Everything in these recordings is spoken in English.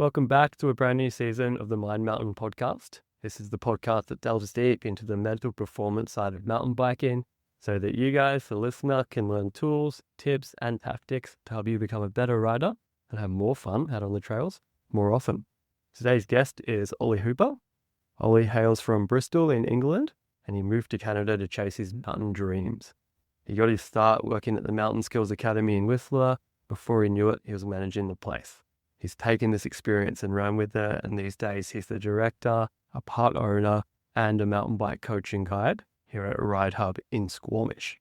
Welcome back to a brand new season of the Mind Mountain podcast. This is the podcast that delves deep into the mental performance side of mountain biking so that you guys, the listener, can learn tools, tips, and tactics to help you become a better rider and have more fun out on the trails more often. Today's guest is Ollie Hooper. Ollie hails from Bristol in England, and he moved to Canada to chase his mountain dreams. He got his start working at the Mountain Skills Academy in Whistler. Before he knew it, he was managing the place. He's taken this experience and ran with it, and these days he's the director, a part owner, and a mountain bike coaching guide here at RideHub in Squamish.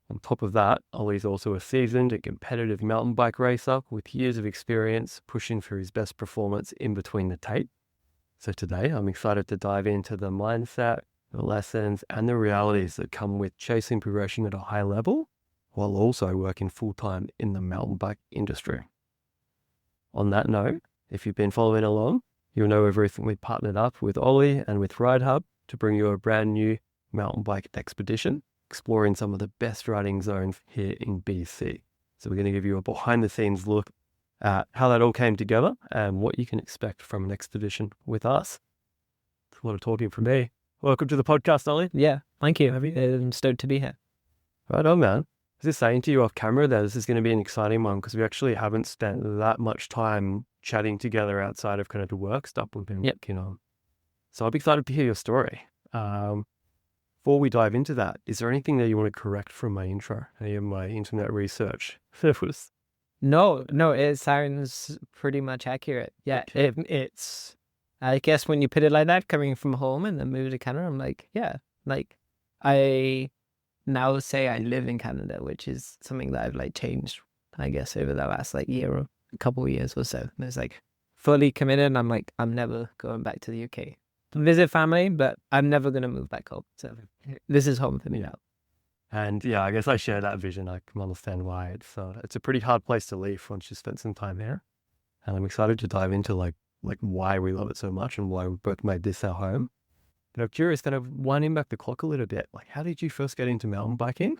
On top of that, Ollie's also a seasoned and competitive mountain bike racer with years of experience pushing for his best performance in between the tape. So today I'm excited to dive into the mindset, the lessons, and the realities that come with chasing progression at a high level while also working full-time in the mountain bike industry. On that note, if you've been following along, you'll know we've recently partnered up with Ollie and with RideHub to bring you a brand new mountain bike expedition, exploring some of the best riding zones here in BC. So we're going to give you a behind-the-scenes look at how that all came together and what you can expect from an expedition with us. It's a lot of talking from me. Welcome to the podcast, Ollie. Yeah, thank you. I'm stoked to be here. Right on, man. I was just saying to you off camera that this is going to be an exciting one because we actually haven't spent that much time chatting together outside of kind of the work stuff we've been working on. So I'm excited to hear your story. Before we dive into that, is there anything that you want to correct from my intro, any of my internet research? No, it sounds pretty much accurate. Yeah, okay. It's, I guess when you put it like that, coming from home and then moving to Canada, I'm like, yeah, like I now say I live in Canada, which is something that I've changed, I guess, over the last year or a couple of years or so. And it's fully committed, and I'm like, I'm never going back to the UK. Visit family, but I'm never going to move back home. So this is home for me now. And yeah, I guess I share that vision. I can understand why. It's a pretty hard place to leave once you spent some time there. And I'm excited to dive into why we love it so much and why we both made this our home. But I'm curious, kind of winding back the clock a little bit, how did you first get into mountain biking?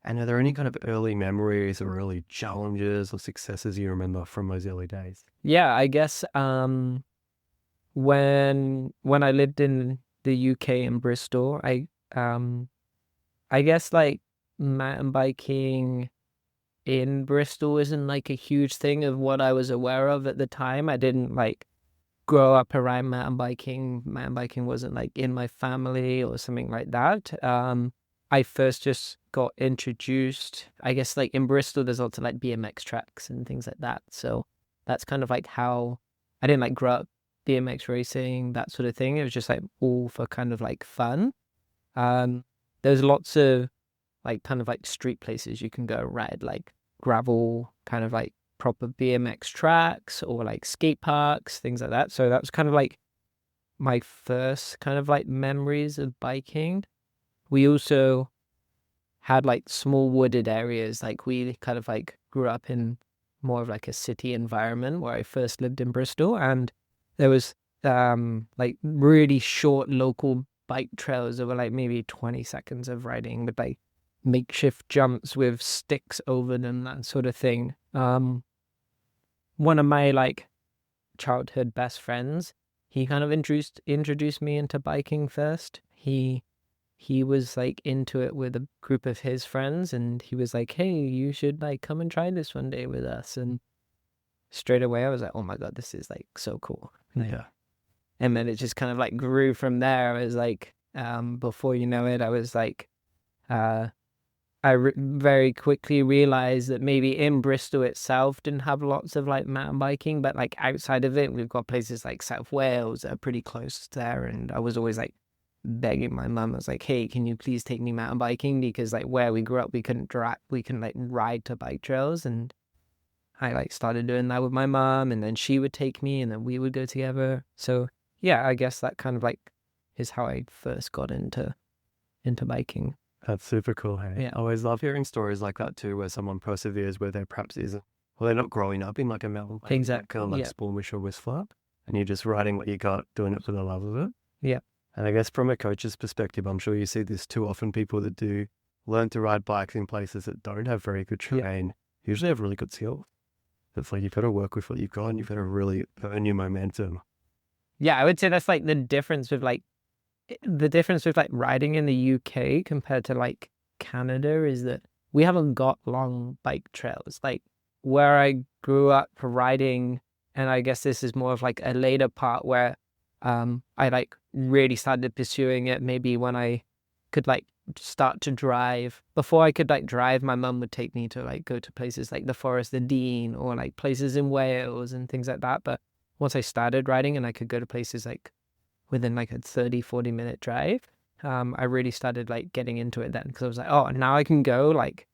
And are there any kind of early memories or early challenges or successes you remember from those early days? Yeah, I guess when I lived in the UK in Bristol, I guess mountain biking in Bristol isn't a huge thing of what I was aware of at the time. I didn't grow up around mountain biking. Mountain biking wasn't in my family or something like that. I first just got introduced, I guess in Bristol there's lots of BMX tracks and things like that. So that's kind of how I didn't grow up BMX racing, that sort of thing. It was just all for kind of fun. There's lots of street places you can go ride, gravel, kind of proper BMX tracks or skate parks, things like that. So that was kind of my first kind of memories of biking. We also had small wooded areas. We kind of grew up in more of a city environment where I first lived in Bristol, and there was really short local bike trails that were maybe 20 seconds of riding with makeshift jumps with sticks over them, that sort of thing. One of my childhood best friends, he kind of introduced me into biking first. He was into it with a group of his friends, and he was like, hey, you should come and try this one day with us. And straight away I was like, oh my god, this is so cool. Yeah. And then it just kind of grew from there. I was before you know it, I was very quickly realized that maybe in Bristol itself didn't have lots of mountain biking, but outside of it, we've got places like South Wales that are pretty close there. And I was always begging my mum. I was like, hey, can you please take me mountain biking? Because where we grew up, we couldn't ride to bike trails. And I started doing that with my mum, and then she would take me, and then we would go together. So yeah, I guess that kind of is how I first got into biking. That's super cool, hey? Yeah. I always love hearing stories like that too, where someone perseveres where there perhaps isn't. Well, they're not growing up in a mountain bike. Exactly. Kind of Squamish or Whistler, and you're just riding what you got, doing it for the love of it. Yeah. And I guess from a coach's perspective, I'm sure you see this too often. People that do learn to ride bikes in places that don't have very good terrain usually have really good skills. It's like you've got to work with what you've got and you've got to really earn your momentum. Yeah, I would say that's like the difference with like riding in the UK compared to like Canada is that we haven't got long bike trails. Like where I grew up riding, and I guess this is more of like a later part where I like really started pursuing it maybe when I could like start to drive. Before I could like drive, my mum would take me to like go to places like the Forest of Dean or like places in Wales and things like that. But once I started riding and I could go to places like within like a 30-40 minute drive, I really started like getting into it then, because I was like, oh, now I can go like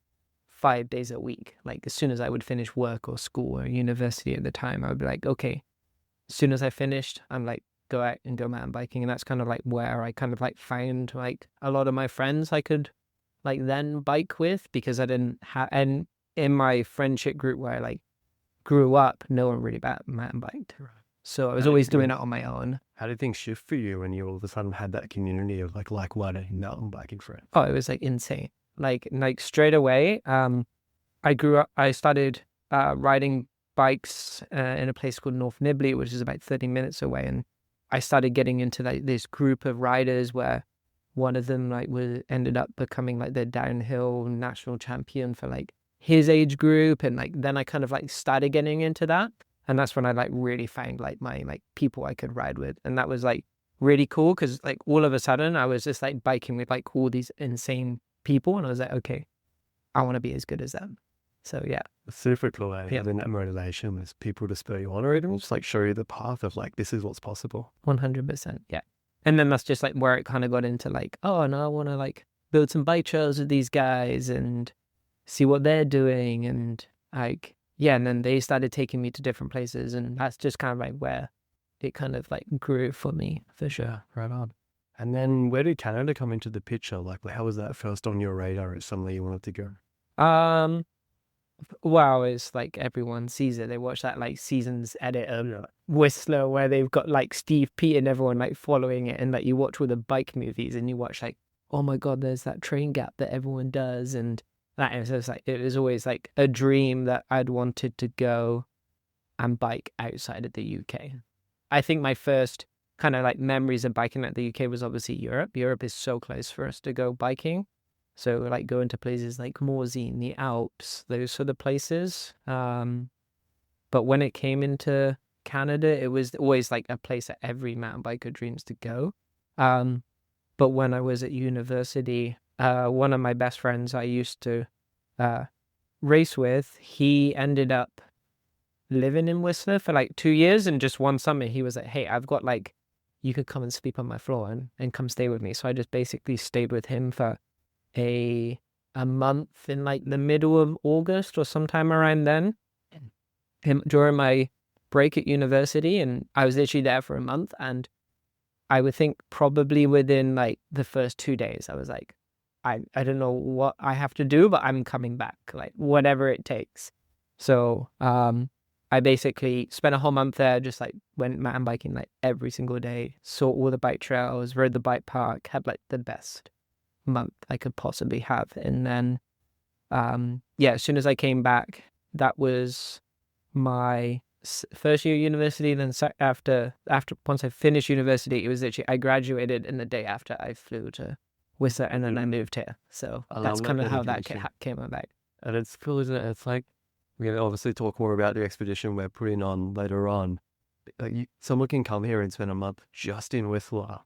5 days a week. Like as soon as I would finish work or school or university at the time, I would be like, okay, as soon as I finished, I'm like, go out and go mountain biking. And that's kind of like where I kind of like found like a lot of my friends I could like then bike with, because I didn't have, and in my friendship group where I like grew up, no one really mountain biked. So I was always doing it on my own. How did things shift for you when you all of a sudden had that community of like-minded mountain biking friends? Oh, it was like insane. Like straight away, I started riding bikes in a place called North Nibley, which is about 30 minutes away. And I started getting into like this group of riders where one of them like ended up becoming like the downhill national champion for like his age group. And like then I kind of like started getting into that. And that's when I like really found like my like people I could ride with. And that was like really cool, because like all of a sudden I was just like biking with like all these insane people, and I was like, okay, I want to be as good as them. So yeah. It's super cool. Having that motivation with people to spur you on, or even just like show you the path of like, this is what's possible. 100%. Yeah. And then that's just like where it kind of got into like, oh, no, I want to like build some bike trails with these guys and see what they're doing. And like, yeah, and then they started taking me to different places, and that's just kind of like where it kind of like grew for me, for sure. Right on. And then where did Canada come into the picture? Like, how was that first on your radar as somewhere you wanted to go? Wow, it's like everyone sees it. They watch that like seasons edit of Whistler where they've got like Steve Pete and everyone like following it, and like you watch all the bike movies and you watch like, oh my God, there's that train gap that everyone does, and that is just like, it was always like a dream that I'd wanted to go and bike outside of the UK. I think my first kind of like memories of biking at the UK was obviously Europe. Europe is so close for us to go biking. So like going to places like Morzine, the Alps, those sort of places. But when it came into Canada, it was always like a place that every mountain biker dreams to go. But when I was at university, one of my best friends I used to race with, he ended up living in Whistler for like 2 years, and just one summer he was like, hey, I've got like, you could come and sleep on my floor and come stay with me. So I just basically stayed with him for a month in like the middle of August or sometime around then, during my break at university. And I was literally there for a month, and I would think probably within like the first 2 days I was like, I don't know what I have to do, but I'm coming back, like whatever it takes. So I basically spent a whole month there, just like went mountain biking like every single day, saw all the bike trails, rode the bike park, had like the best month I could possibly have. And then as soon as I came back, that was my first year of university. Then after once I finished university, it was literally I graduated, and the day after I flew to Whistler, and then I moved here. So that's kind of how that came about. And it's cool, isn't it? It's like, we're going to obviously talk more about the expedition we're putting on later on. Like someone can come here and spend a month just in Whistler,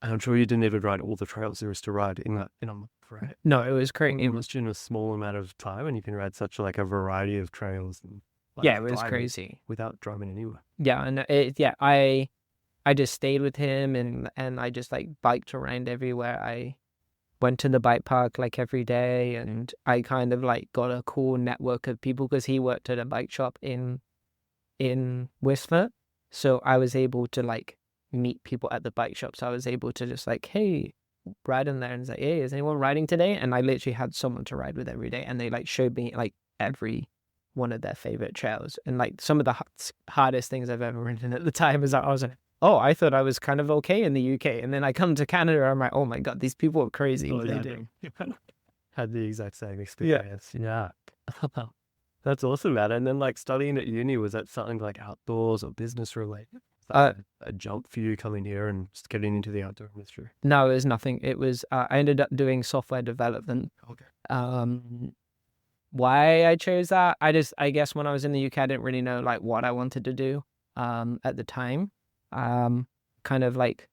and I'm sure you didn't even ride all the trails there is to ride in a month, right? No, it was crazy. It was in a small amount of time, and you can ride such like a variety of trails. And, like, yeah, it was crazy without driving anywhere. Yeah, and I just stayed with him, and I just like biked around everywhere. I went to the bike park like every day, and I kind of like got a cool network of people because he worked at a bike shop in Whistler. So I was able to like meet people at the bike shop. So I was able to just like, hey, ride in there and say, hey, is anyone riding today? And I literally had someone to ride with every day, and they like showed me like every one of their favorite trails. And like some of the hardest things I've ever ridden at the time is that I was like, oh, I thought I was kind of okay in the UK. And then I come to Canada, I'm like, oh my God, these people are crazy. What are they doing? Had the exact same experience. Yeah. That's awesome, man. And then like studying at uni, was that something like outdoors or business related? Was Uh, that a jump for you coming here and just getting into the outdoor industry? no, it was nothing. It was I ended up doing software development. Okay. Um, why I chose that, I guess when I was in the UK, I didn't really know like what I wanted to do. At the time, kind of like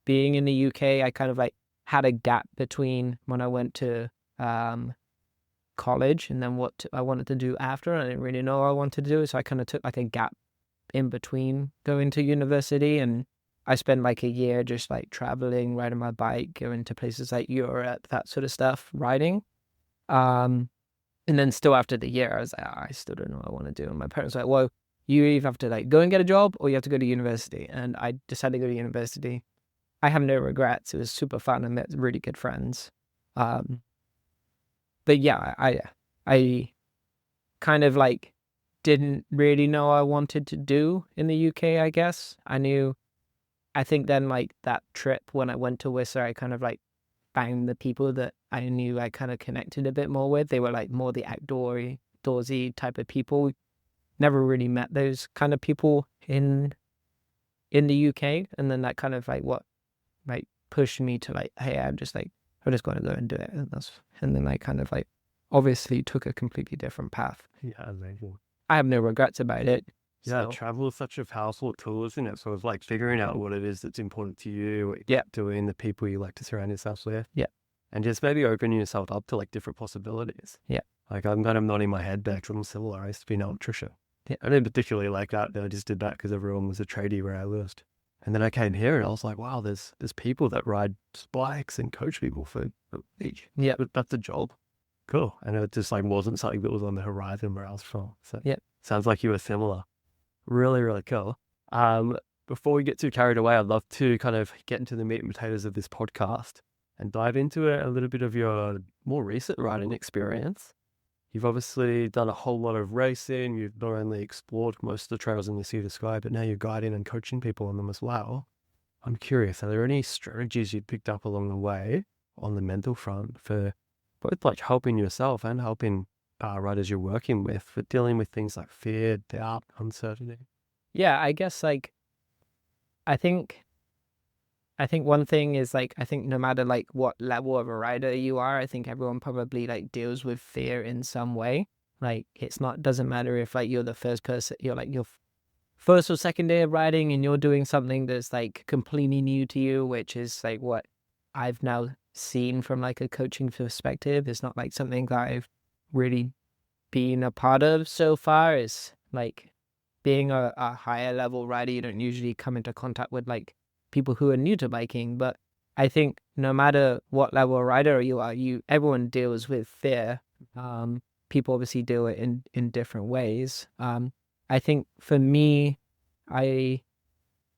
being in the UK, I kind of like had a gap between when I went to college and then what I wanted to do after. I didn't really know what I wanted to do, so I kind of took like a gap in between going to university, and I spent like a year just like traveling, riding my bike, going to places like Europe, that sort of stuff, riding. Um, and then still after the year, I was like, I still don't know what I want to do. And my parents were like, well, you either have to like go and get a job or you have to go to university. And I decided to go to university. I have no regrets. It was super fun. I met really good friends. Um, but yeah, I kind of like didn't really know what I wanted to do in the UK, I guess. I think then like that trip when I went to Whistler, I kind of like found the people that I knew I kind of connected a bit more with. They were like more the outdoorsy type of people. Never really met those kind of people in the UK. And then that kind of like what like pushed me to like, hey, I'm just going to go and do it. And then I kind of like obviously took a completely different path. Yeah, amazing. I have no regrets about it. Yeah, So, travel is such a powerful tool, isn't it? Sort of like figuring out what it is that's important to you, what you yeah, like doing, the people you like to surround yourself with. Yeah. And just maybe opening yourself up to like different possibilities. Yeah. Like I'm kind of nodding my head back from similar. I used to be an electrician. Yeah. I didn't particularly like that. I just did that because everyone was a tradie where I lived. And then I came here and I was like, wow, there's people that ride bikes and coach people for each. Yeah. But that's a job. Cool. And it just like wasn't something that was on the horizon where I was from. So Yeah. sounds like you were similar. Really, really cool. Before we get too carried away, I'd love to kind of get into the meat and potatoes of this podcast and dive into a little bit of your more recent riding experience. You've obviously done a whole lot of racing. You've not only explored most of the trails in the Sea to Sky, but now you're guiding and coaching people on them as well. I'm curious, are there any strategies you'd picked up along the way on the mental front for both like helping yourself and helping riders you're working with for dealing with things like fear, doubt, uncertainty? Yeah, I guess like I think one thing is like I think no matter like what level of a rider you are, I think everyone probably like deals with fear in some way. Like it's not doesn't matter if like you're the first person, you're like your first or second day of riding and you're doing something that's like completely new to you, which is like what I've now seen from like a coaching perspective. It's not like something that I've really been a part of so far. It's like being a higher level rider, you don't usually come into contact with like people who are new to biking. But I think no matter what level of rider you are, everyone deals with fear. People obviously deal it in different ways. I think for me,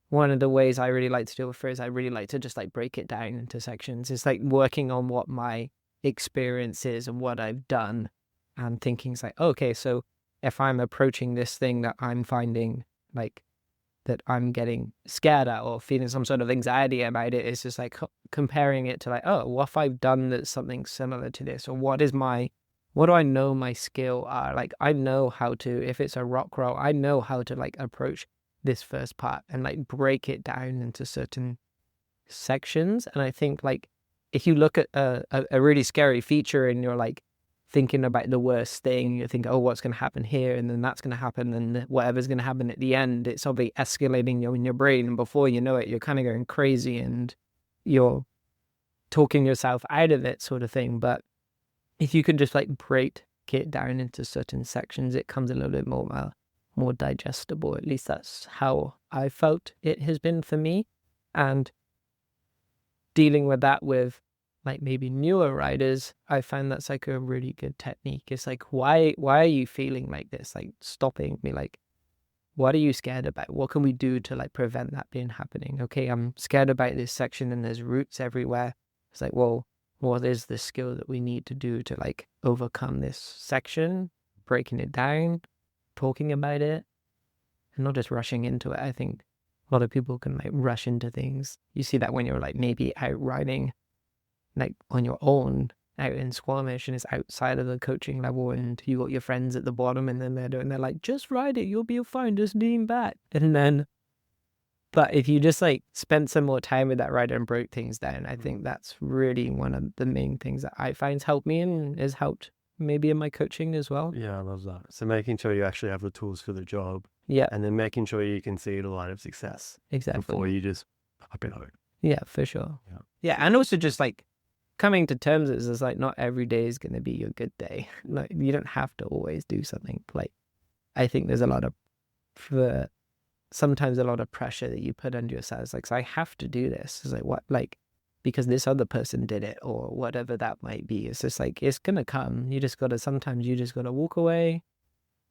one of the ways I really like to deal with fear is I really like to just like break it down into sections. It's like working on what my experience is and what I've done and thinking it's like, okay, so if I'm approaching this thing that I'm finding like that I'm getting scared at or feeling some sort of anxiety about it, it's just like comparing it to like, oh, what have I done that's something similar to this? Or what do I know my skill are? Like I know how to, if it's a rock roll, I know how to like approach this first part and like break it down into certain sections. And I think like if you look at a really scary feature and you're like thinking about the worst thing, you think, oh, what's going to happen here? And then that's going to happen. And whatever's going to happen at the end, it's obviously escalating in your brain. And before you know it, you're kind of going crazy and you're talking yourself out of it sort of thing. But if you can just like break it down into certain sections, it comes a little bit more digestible. At least that's how I felt it has been for me. And dealing with that with like maybe newer riders, I find that's like a really good technique. It's like, why are you feeling like this? Like stopping me, like, what are you scared about? What can we do to like prevent that being happening? Okay, I'm scared about this section and there's roots everywhere. It's like, well, what is the skill that we need to do to like overcome this section? Breaking it down, talking about it, and not just rushing into it. I think a lot of people can like rush into things. You see that when you're like maybe out riding like on your own out in Squamish and it's outside of the coaching level, and you got your friends at the bottom, and then they're like, just ride it, you'll be fine, just lean back. And then, but if you just like spend some more time with that rider and broke things down, I think that's really one of the main things that I find's helped me and has helped maybe in my coaching as well. Yeah, I love that. So making sure you actually have the tools for the job. Yeah. And then making sure you can see the line of success. Exactly. Before you just up it out. Yeah, for sure. Yeah. Yeah, and also just like coming to terms with is like not every day is going to be your good day. Like you don't have to always do something. Like I think there's sometimes a lot of pressure that you put under yourself. It's like, so I have to do this. It's like, what, like, because this other person did it or whatever that might be. It's just like, it's going to come. Sometimes you just got to walk away.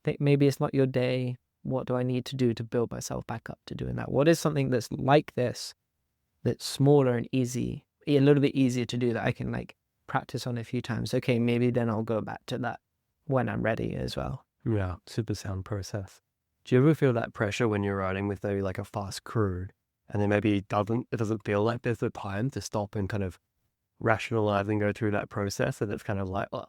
Think maybe it's not your day. What do I need to do to build myself back up to doing that? What is something that's like this, that's smaller and easy, a little bit easier to do that I can like practice on a few times? Okay, maybe then I'll go back to that when I'm ready as well. Yeah, super sound process. Do you ever feel that pressure when you're riding with maybe like a fast crew, and then maybe it doesn't feel like there's the time to stop and kind of rationalize and go through that process, and it's kind of like, oh,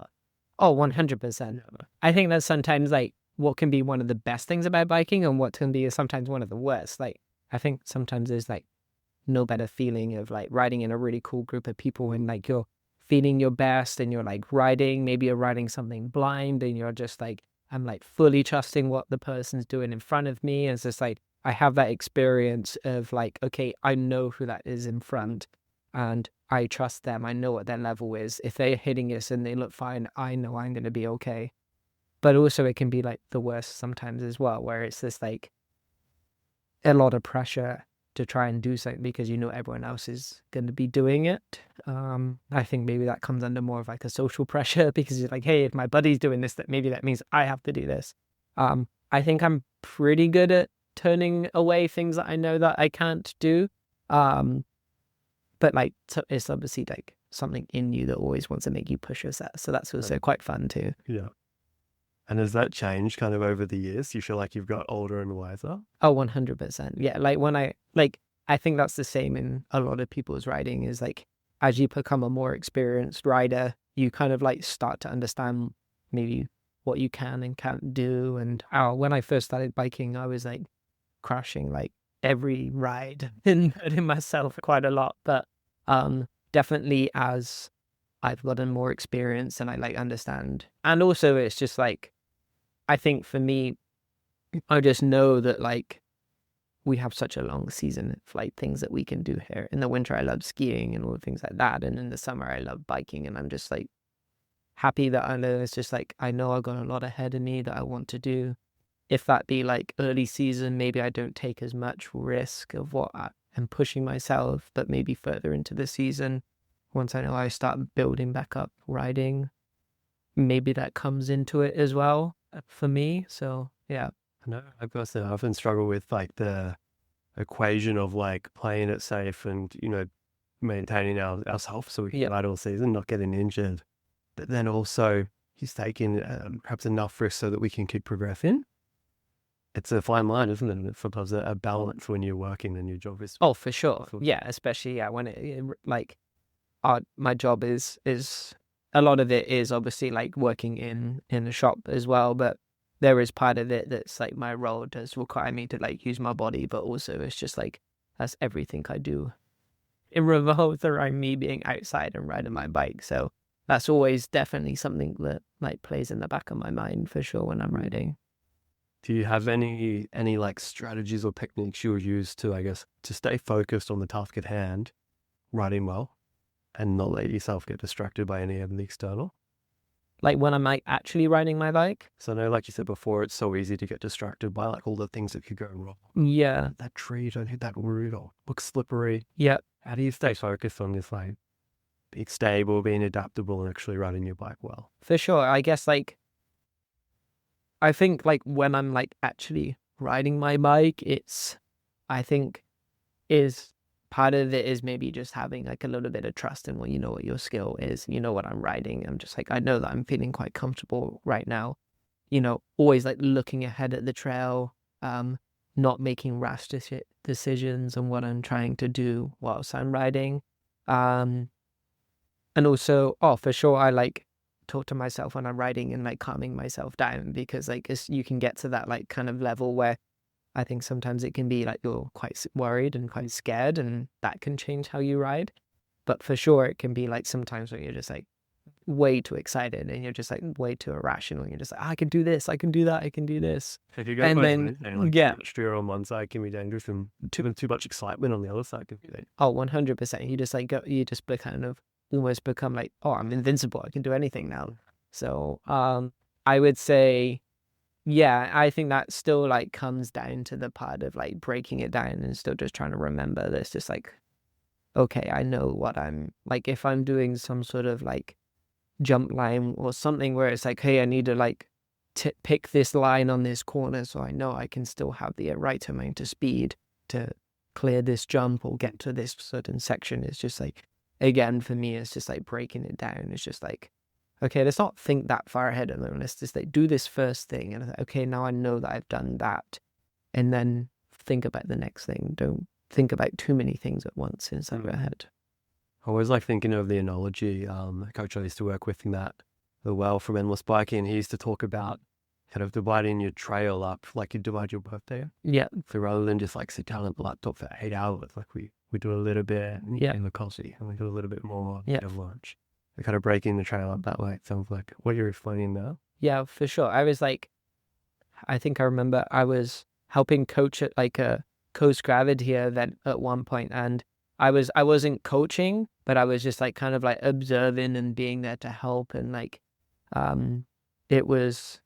100%. I think that's sometimes like what can be one of the best things about biking and what can be sometimes one of the worst. Like I think sometimes there's like no better feeling of like riding in a really cool group of people and like you're feeling your best and you're like riding, maybe you're riding something blind and you're just like, I'm like fully trusting what the person's doing in front of me. And it's just like, I have that experience of like, okay, I know who that is in front and I trust them. I know what their level is. If they're hitting us and they look fine, I know I'm going to be okay. But also it can be like the worst sometimes as well, where it's just like a lot of pressure to try and do something because you know everyone else is going to be doing it. I think maybe that comes under more of like a social pressure because you're like, hey, if my buddy's doing this, that maybe that means I have to do this. I think I'm pretty good at turning away things that I know that I can't do. But like, it's obviously like something in you that always wants to make you push yourself. So that's also quite fun too. Yeah. And has that changed kind of over the years? You feel like you've got older and wiser? Oh, 100%. Yeah. Like I think that's the same in a lot of people's riding is like, as you become a more experienced rider, you kind of like start to understand maybe what you can and can't do. And when I first started biking, I was like crashing like every ride and hurting myself quite a lot. But definitely as I've gotten more experience and I like understand. And also it's just like, I think for me, I just know that like we have such a long season of like things that we can do here. In the winter, I love skiing and all things like that. And in the summer, I love biking. And I'm just like happy that I know it's just like, I know I've got a lot ahead of me that I want to do. If that be like early season, maybe I don't take as much risk of what I'm pushing myself, but maybe further into the season, once I know I start building back up riding, maybe that comes into it as well for me. So yeah. No, I've got to often struggle with like the equation of like playing it safe and, you know, maintaining ourselves so we can ride all season, not getting injured. But then also he's taking perhaps enough risk so that we can keep progressing. It's a fine line, isn't it? It's sometimes a balance when you're working and your job is. Oh, for sure. Yeah, especially when it like my job is a lot of it is obviously like working in a shop as well, but there is part of it that's like my role does require me to like use my body, but also it's just like that's everything I do. It revolves around me being outside and riding my bike. So that's always definitely something that like plays in the back of my mind for sure when I'm riding. Do you have any like strategies or techniques you use to, I guess, to stay focused on the task at hand, riding well, and not let yourself get distracted by any of the external? Like when I'm like actually riding my bike? So I know, like you said before, it's so easy to get distracted by like all the things that could go wrong. Yeah. That tree, don't hit that root, or looks slippery. Yeah. How do you stay focused on this, like being stable, being adaptable, and actually riding your bike well? For sure. I guess like, I think like when I'm like actually riding my bike, I think is part of it is maybe just having like a little bit of trust in what you know what your skill is. You know what I'm riding. I'm just like, I know that I'm feeling quite comfortable right now. You know, always like looking ahead at the trail, not making rash decisions on what I'm trying to do whilst I'm riding. And also, for sure, I like talk to myself when I'm riding and like calming myself down, because like you can get to that like kind of level where I think sometimes it can be like you're quite worried and quite scared, and that can change how you ride. But for sure, it can be like sometimes when you're just like way too excited and you're just like way too irrational. You're just like, I can do this, I can do that, I can do this. If you go And both then, ways, like yeah. too much fear on one side can be dangerous, and too much excitement on the other side can be dangerous. Oh, 100%. You just like you just kind of almost become like, oh, I'm invincible. I can do anything now. So, I would say, yeah, I think that still like comes down to the part of like breaking it down and still just trying to remember this. Just like, okay, I know what I'm like. If I'm doing some sort of like jump line or something where it's like, hey, I need to like pick this line on this corner, so I know I can still have the right amount of speed to clear this jump or get to this certain section. It's just like, again, for me, it's just like breaking it down. It's just like, okay, let's not think that far ahead of them. Let's just like do this first thing. And okay, now I know that I've done that. And then think about the next thing. Don't think about too many things at once inside your head. I always like thinking of the analogy, a coach I used to work with in that as well from endless biking. He used to talk about kind of dividing your trail up like you divide your birthday. Yeah. So rather than just like sit down at the laptop for 8 hours, like we do a little bit in the coffee and we do a little bit more at lunch. We're kind of breaking the trail up that way. It sounds like what you're explaining now. Yeah, for sure. I was like, I think I remember I was helping coach at like a Coast Gravity event at one point, and I wasn't coaching, but I was just like kind of like observing and being there to help. And like, it was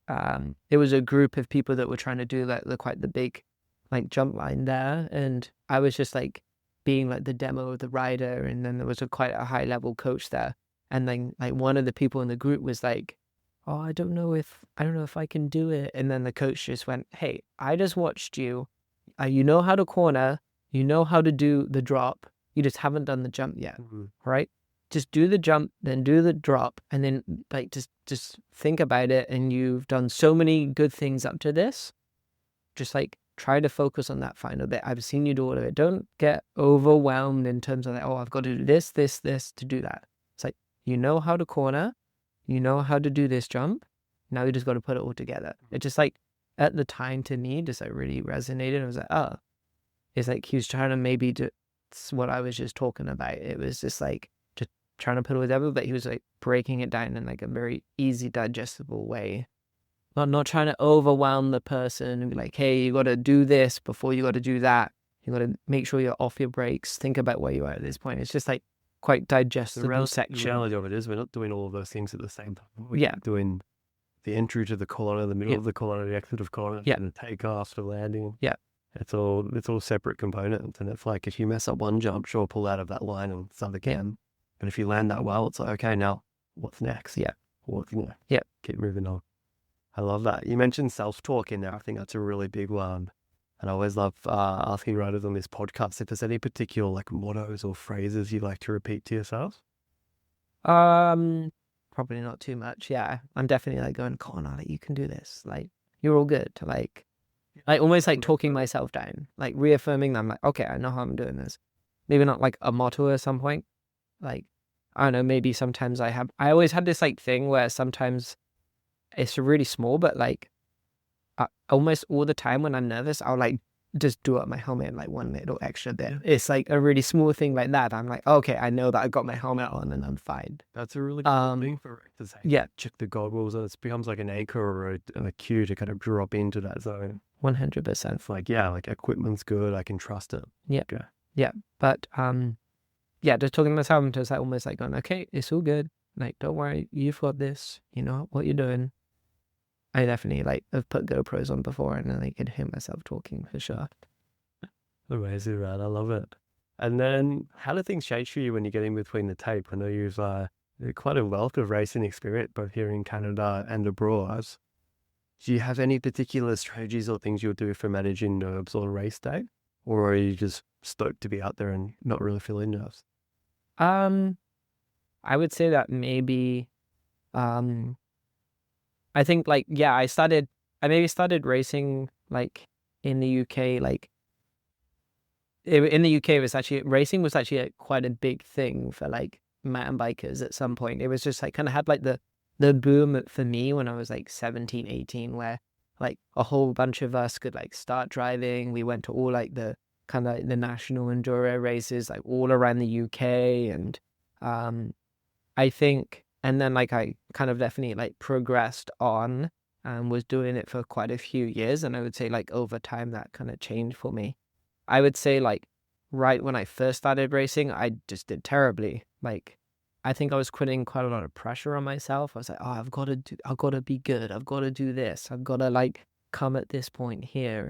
a group of people that were trying to do like quite the big like jump line there, and I was just like being like the demo of the rider, and then there was quite a high level coach there, and then like one of the people in the group was like, oh, I don't know if I can do it, and then the coach just went, hey, I just watched you, you know how to corner, you know how to do the drop, you just haven't done the jump yet, right? Just do the jump, then do the drop, and then like just think about it, and you've done so many good things up to this, just like try to focus on that final bit. I've seen you do all of it. Don't get overwhelmed in terms of like, oh, I've got to do this to do that. It's like, you know how to corner, you know how to do this jump, now you just got to put it all together. It just like, at the time to me, just like really resonated. I was like, oh, it's like he was trying to maybe do what I was just talking about. It was just like, just trying to put it together, but he was like breaking it down in like a very easy, digestible way. Not trying to overwhelm the person and be like, hey, you got to do this before you got to do that. You got to make sure you're off your brakes. Think about where you are at this point. It's just like quite digestible section. The reality of it is we're not doing all of those things at the same time. We're doing the entry to the corner, the middle of the corner, the exit of corner, and the takeoff, the landing. Yeah. It's all separate components. And it's like if you mess up one jump, sure, pull out of that line and start again. But if you land that well, it's like, okay, now what's next? Yeah. What's next? Yeah. Keep moving on. I love that. You mentioned self-talk in there. I think that's a really big one. And I always love asking riders on this podcast if there's any particular like mottos or phrases you like to repeat to yourself. Probably not too much. Yeah, I'm definitely like going, come on, like, you can do this. Like, you're all good. Like almost like talking myself down, like reaffirming that I'm like, okay, I know how I'm doing this. Maybe not like a motto at some point. Like, I don't know, maybe sometimes I always had this like thing where sometimes it's really small, but like almost all the time when I'm nervous, I'll like just do up my helmet like one little extra bit. It's like a really small thing like that. I'm like, okay, I know that I got my helmet on and I'm fine. That's a really good thing for to say. Yeah. Check the goggles, and it becomes like an anchor or a cue to kind of drop into that zone. 100%. It's like, yeah, like equipment's good, I can trust it. Yeah. Okay. Yeah. But just talking to myself, I'm just like almost like going, okay, it's all good. Like, don't worry, you've got this. You know what you're doing. I definitely like have put GoPros on before, and then I could hear myself talking for sure. Amazing, man. I love it. And then, how do things change for you when you're getting between the tape? I know you've quite a wealth of racing experience, both here in Canada and abroad. Do you have any particular strategies or things you'll do for managing nerves on race day, or are you just stoked to be out there and not really feeling nerves? I would say that maybe, I think like, yeah, I maybe started racing like in the UK, like in the UK racing was actually quite a big thing for like mountain bikers at some point. It was just like kind of had like the boom for me when I was like 17, 18, where like a whole bunch of us could like start driving. We went to all like the kind of like the national enduro races, like all around the UK. And I think, and then like I kind of definitely like progressed on and was doing it for quite a few years. And I would say like over time that kind of changed for me. I would say like right when I first started racing, I just did terribly. Like I think I was putting quite a lot of pressure on myself. I was like, oh, I've got to be good. I've got to do this. I've got to like come at this point here.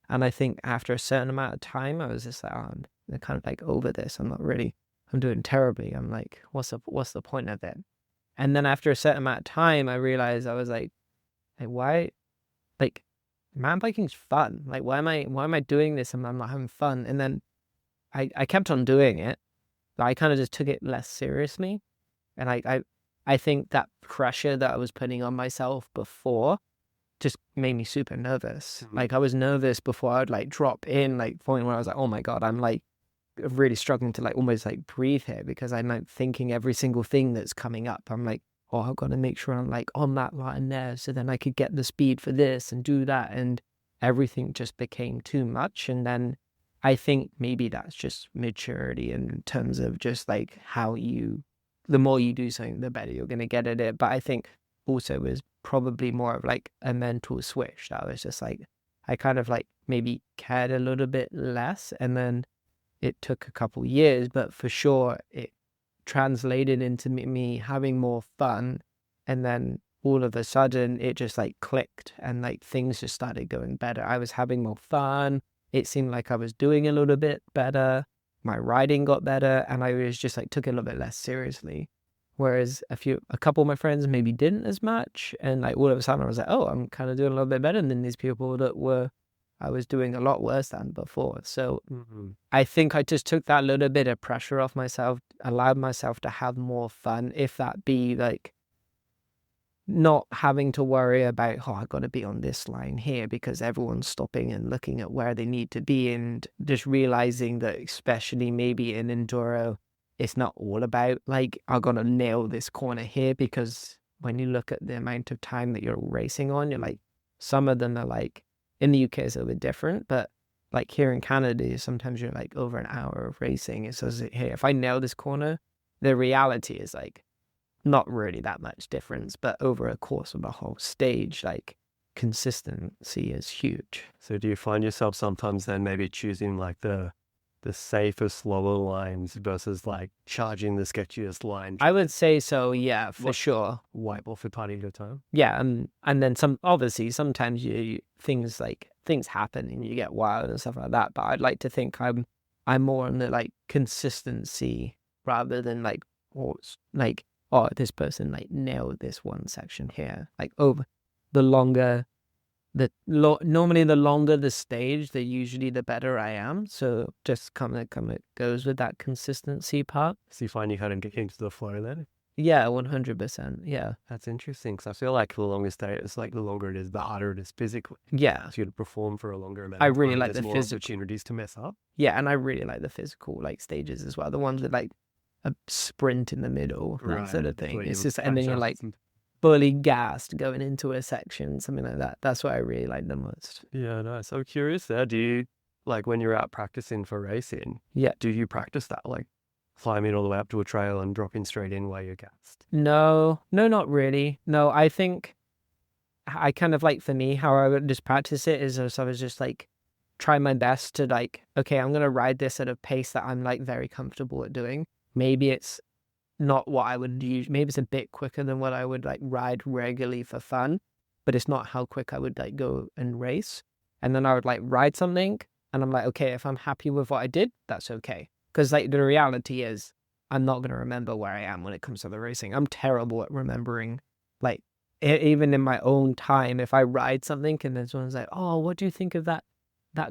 And I think after a certain amount of time, I was just like, oh, I'm kind of like over this. I'm doing terribly. I'm like, what's the point of it? And then after a certain amount of time, I realized I was like why, like, mountain biking's fun. Like, why am I doing this? And I'm not having fun. And then I kept on doing it. But I kind of just took it less seriously. And I think that pressure that I was putting on myself before just made me super nervous. Like I was nervous before I'd like drop in, like point where I was like, oh my God, I'm like really struggling to like almost like breathe here because I'm like thinking every single thing that's coming up. I'm like, oh, I've got to make sure I'm like on that line there so then I could get the speed for this and do that. And everything just became too much. And then I think maybe that's just maturity in terms of just like how the more you do something, the better you're going to get at it. But I think also it was probably more of like a mental switch that was just like, I kind of like maybe cared a little bit less. And then it took a couple years, but for sure it translated into me having more fun. And then all of a sudden it just like clicked and like things just started going better. I was having more fun. It seemed like I was doing a little bit better. My riding got better and I was just like took it a little bit less seriously. Whereas a couple of my friends maybe didn't as much. And like all of a sudden I was like, oh, I'm kind of doing a little bit better than these people that I was doing a lot worse than before. So I think I just took that little bit of pressure off myself, allowed myself to have more fun, if that be like not having to worry about, oh, I've got to be on this line here because everyone's stopping and looking at where they need to be, and just realizing that especially maybe in enduro, it's not all about like, I'm going to nail this corner here, because when you look at the amount of time that you're racing on, you're like, some of them are like, in the UK it's a little bit different, but like here in Canada, sometimes you're like over an hour of racing. It says, hey, if I nail this corner, the reality is like not really that much difference, but over a course of a whole stage, like consistency is huge. So do you find yourself sometimes then maybe choosing like the safer, slower lines versus like charging the sketchiest line? I would say so, yeah, for sure. Wipe off a part of your time? Yeah, and then obviously sometimes things happen and you get wild and stuff like that, but I'd like to think I'm more on the like consistency rather than like, oh, this person like nailed this one section here. Like over the longer normally the longer the stage, usually the better I am. So just kind of goes with that consistency part. So you find you kind of get into the flow then? Yeah, 100%. Yeah. That's interesting, because I feel like the longer stage, it's like the longer it is, the harder it is physically. Yeah. So you to perform for a longer amount I of time. really like There's the more physical opportunities to mess up. Yeah, and I really like the physical like stages as well. The ones with like a sprint in the middle, that sort of thing. It's just, and then you're like fully gassed going into a section, something like that. That's what I really like the most. Yeah, no. So curious there. Do you, like when you're out practicing for racing, do you practice that? Like climbing all the way up to a trail and dropping straight in while you're gassed? No, not really. No, I think I kind of like, for me, how I would just practice it is I was just like try my best to like, okay, I'm going to ride this at a pace that I'm like very comfortable at doing. Maybe it's not what I would use. Maybe it's a bit quicker than what I would like ride regularly for fun, but it's not how quick I would like go and race. And then I would like ride something and I'm like, okay, if I'm happy with what I did, that's okay. Because like the reality is I'm not going to remember where I am when it comes to the racing. I'm terrible at remembering, like even in my own time, if I ride something and then someone's like, oh, what do you think of that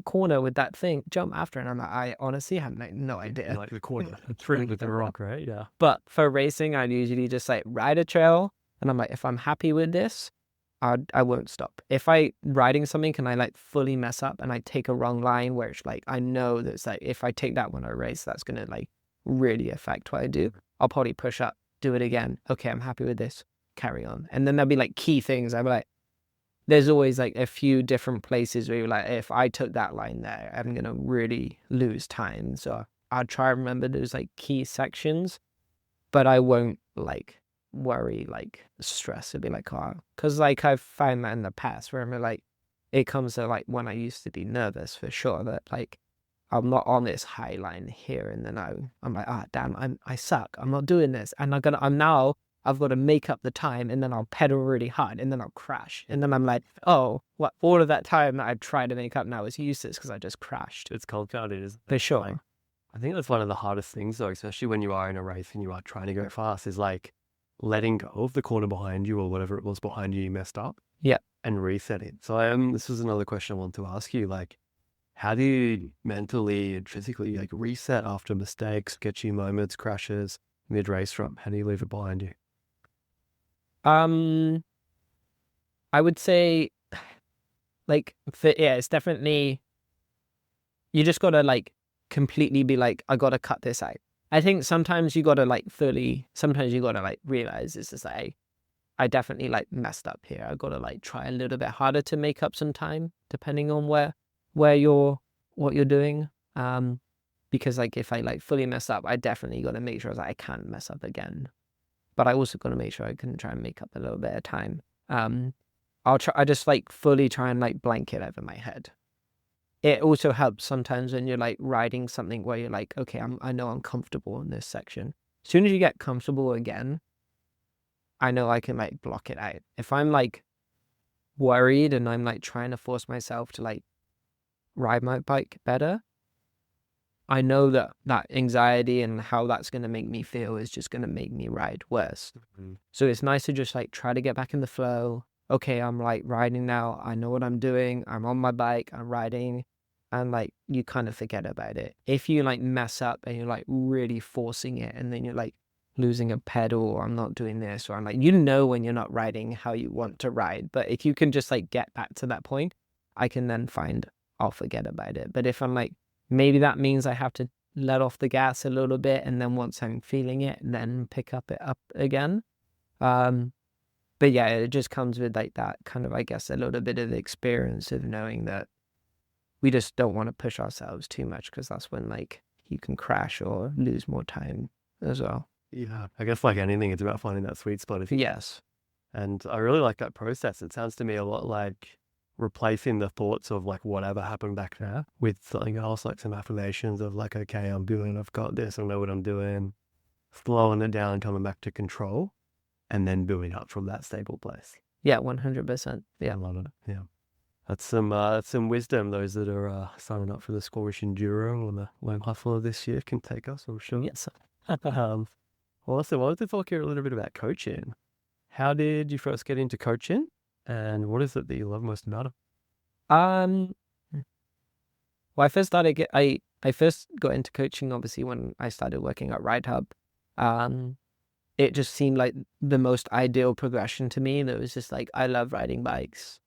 corner with that thing, jump after, and I'm like, I honestly have no idea. Like the corner, thrilling with the rock, right? Yeah. But for racing, I usually just like ride a trail, and I'm like, if I'm happy with this, I won't stop. If I riding something and I like fully mess up and I take a wrong line, where it's like I know that's like if I take that when I race, that's gonna like really affect what I do, I'll probably push up, do it again. Okay, I'm happy with this. Carry on. And then there'll be like key things. I'll be like, there's always like a few different places where you're like, if I took that line there, I'm going to really lose time. So I'll try to remember those like key sections, but I won't like worry, like stress. It'd be like, oh, because like I've found that in the past where I'm like, it comes to like when I used to be nervous for sure that like I'm not on this high line here, and then I'm like, damn, I suck. I'm not doing this, and I've got to make up the time, and then I'll pedal really hard, and then I'll crash, and then I'm like, oh, what? All of that time that I tried to make up now is useless because I just crashed. It's complicated, isn't it? For sure. I think that's one of the hardest things, though, especially when you are in a race and you are trying to go fast, is like letting go of the corner behind you or whatever it was behind you messed up. Yeah. And reset it. So this was another question I want to ask you. Like, how do you mentally and physically like reset after mistakes, sketchy moments, crashes, mid-race from? How do you leave it behind you? I would say, like, it's definitely, you just gotta like completely be like, I gotta cut this out. I think sometimes you gotta like realize this is like, I definitely like messed up here. I gotta like try a little bit harder to make up some time, depending on what you're doing. Because like if I like fully mess up, I definitely gotta make sure that I can't mess up again. But I also gotta make sure I can try and make up a little bit of time. I just like fully try and like blank it over my head. It also helps sometimes when you're like riding something where you're like, okay, I know I'm comfortable in this section. As soon as you get comfortable again, I know I can like block it out. If I'm like worried and I'm like trying to force myself to like ride my bike better, I know that anxiety and how that's going to make me feel is just going to make me ride worse. Mm-hmm. So it's nice to just like try to get back in the flow. Okay, I'm like riding now. I know what I'm doing. I'm on my bike. I'm riding. And like you kind of forget about it. If you like mess up and you're like really forcing it and then you're like losing a pedal, or I'm not doing this, or I'm like, when you're not riding how you want to ride. But if you can just like get back to that point, I can then I'll forget about it. But if I'm like, maybe that means I have to let off the gas a little bit, and then once I'm feeling it, then pick it up again. But yeah, it just comes with like that kind of, I guess, a little bit of the experience of knowing that we just don't want to push ourselves too much, because that's when like you can crash or lose more time as well. Yeah, I guess like anything, it's about finding that sweet spot. Yes. And I really like that process. It sounds to me a lot like replacing the thoughts of like whatever happened back there with something else, like some affirmations of like, okay, I'm doing, I've got this, I know what I'm doing, slowing it down, coming back to control, and then building up from that stable place. Yeah, 100%. Yeah, I love it. Yeah. That's some wisdom those that are signing up for the Scottish Enduro or the Lone Hustler this year can take us, I'm sure. Yes. Also, I wanted to talk here a little bit about coaching. How did you first get into coaching, and what is it that you love most about it? Well, I first got into coaching obviously when I started working at RideHub. It just seemed like the most ideal progression to me. That was just like, I love riding bikes.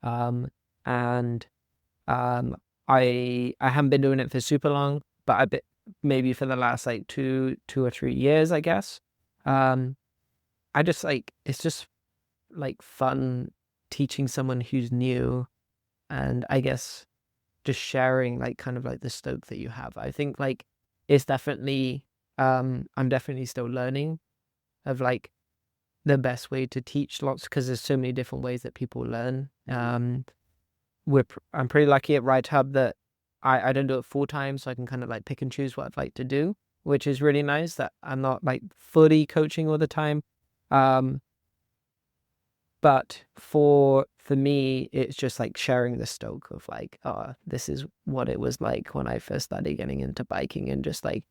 I haven't been doing it for super long, but maybe for the last like two or 3 years, I guess. I just like, it's just like fun teaching someone who's new, and I guess just sharing like kind of like the stoke that you have. I think like it's definitely, I'm definitely still learning of like the best way to teach lots, because there's so many different ways that people learn. I'm pretty lucky at RideHub that I don't do it full time, so I can kind of like pick and choose what I'd like to do, which is really nice, that I'm not like fully coaching all the time. But for me, it's just like sharing the stoke of like, oh, this is what it was like when I first started getting into biking, and just like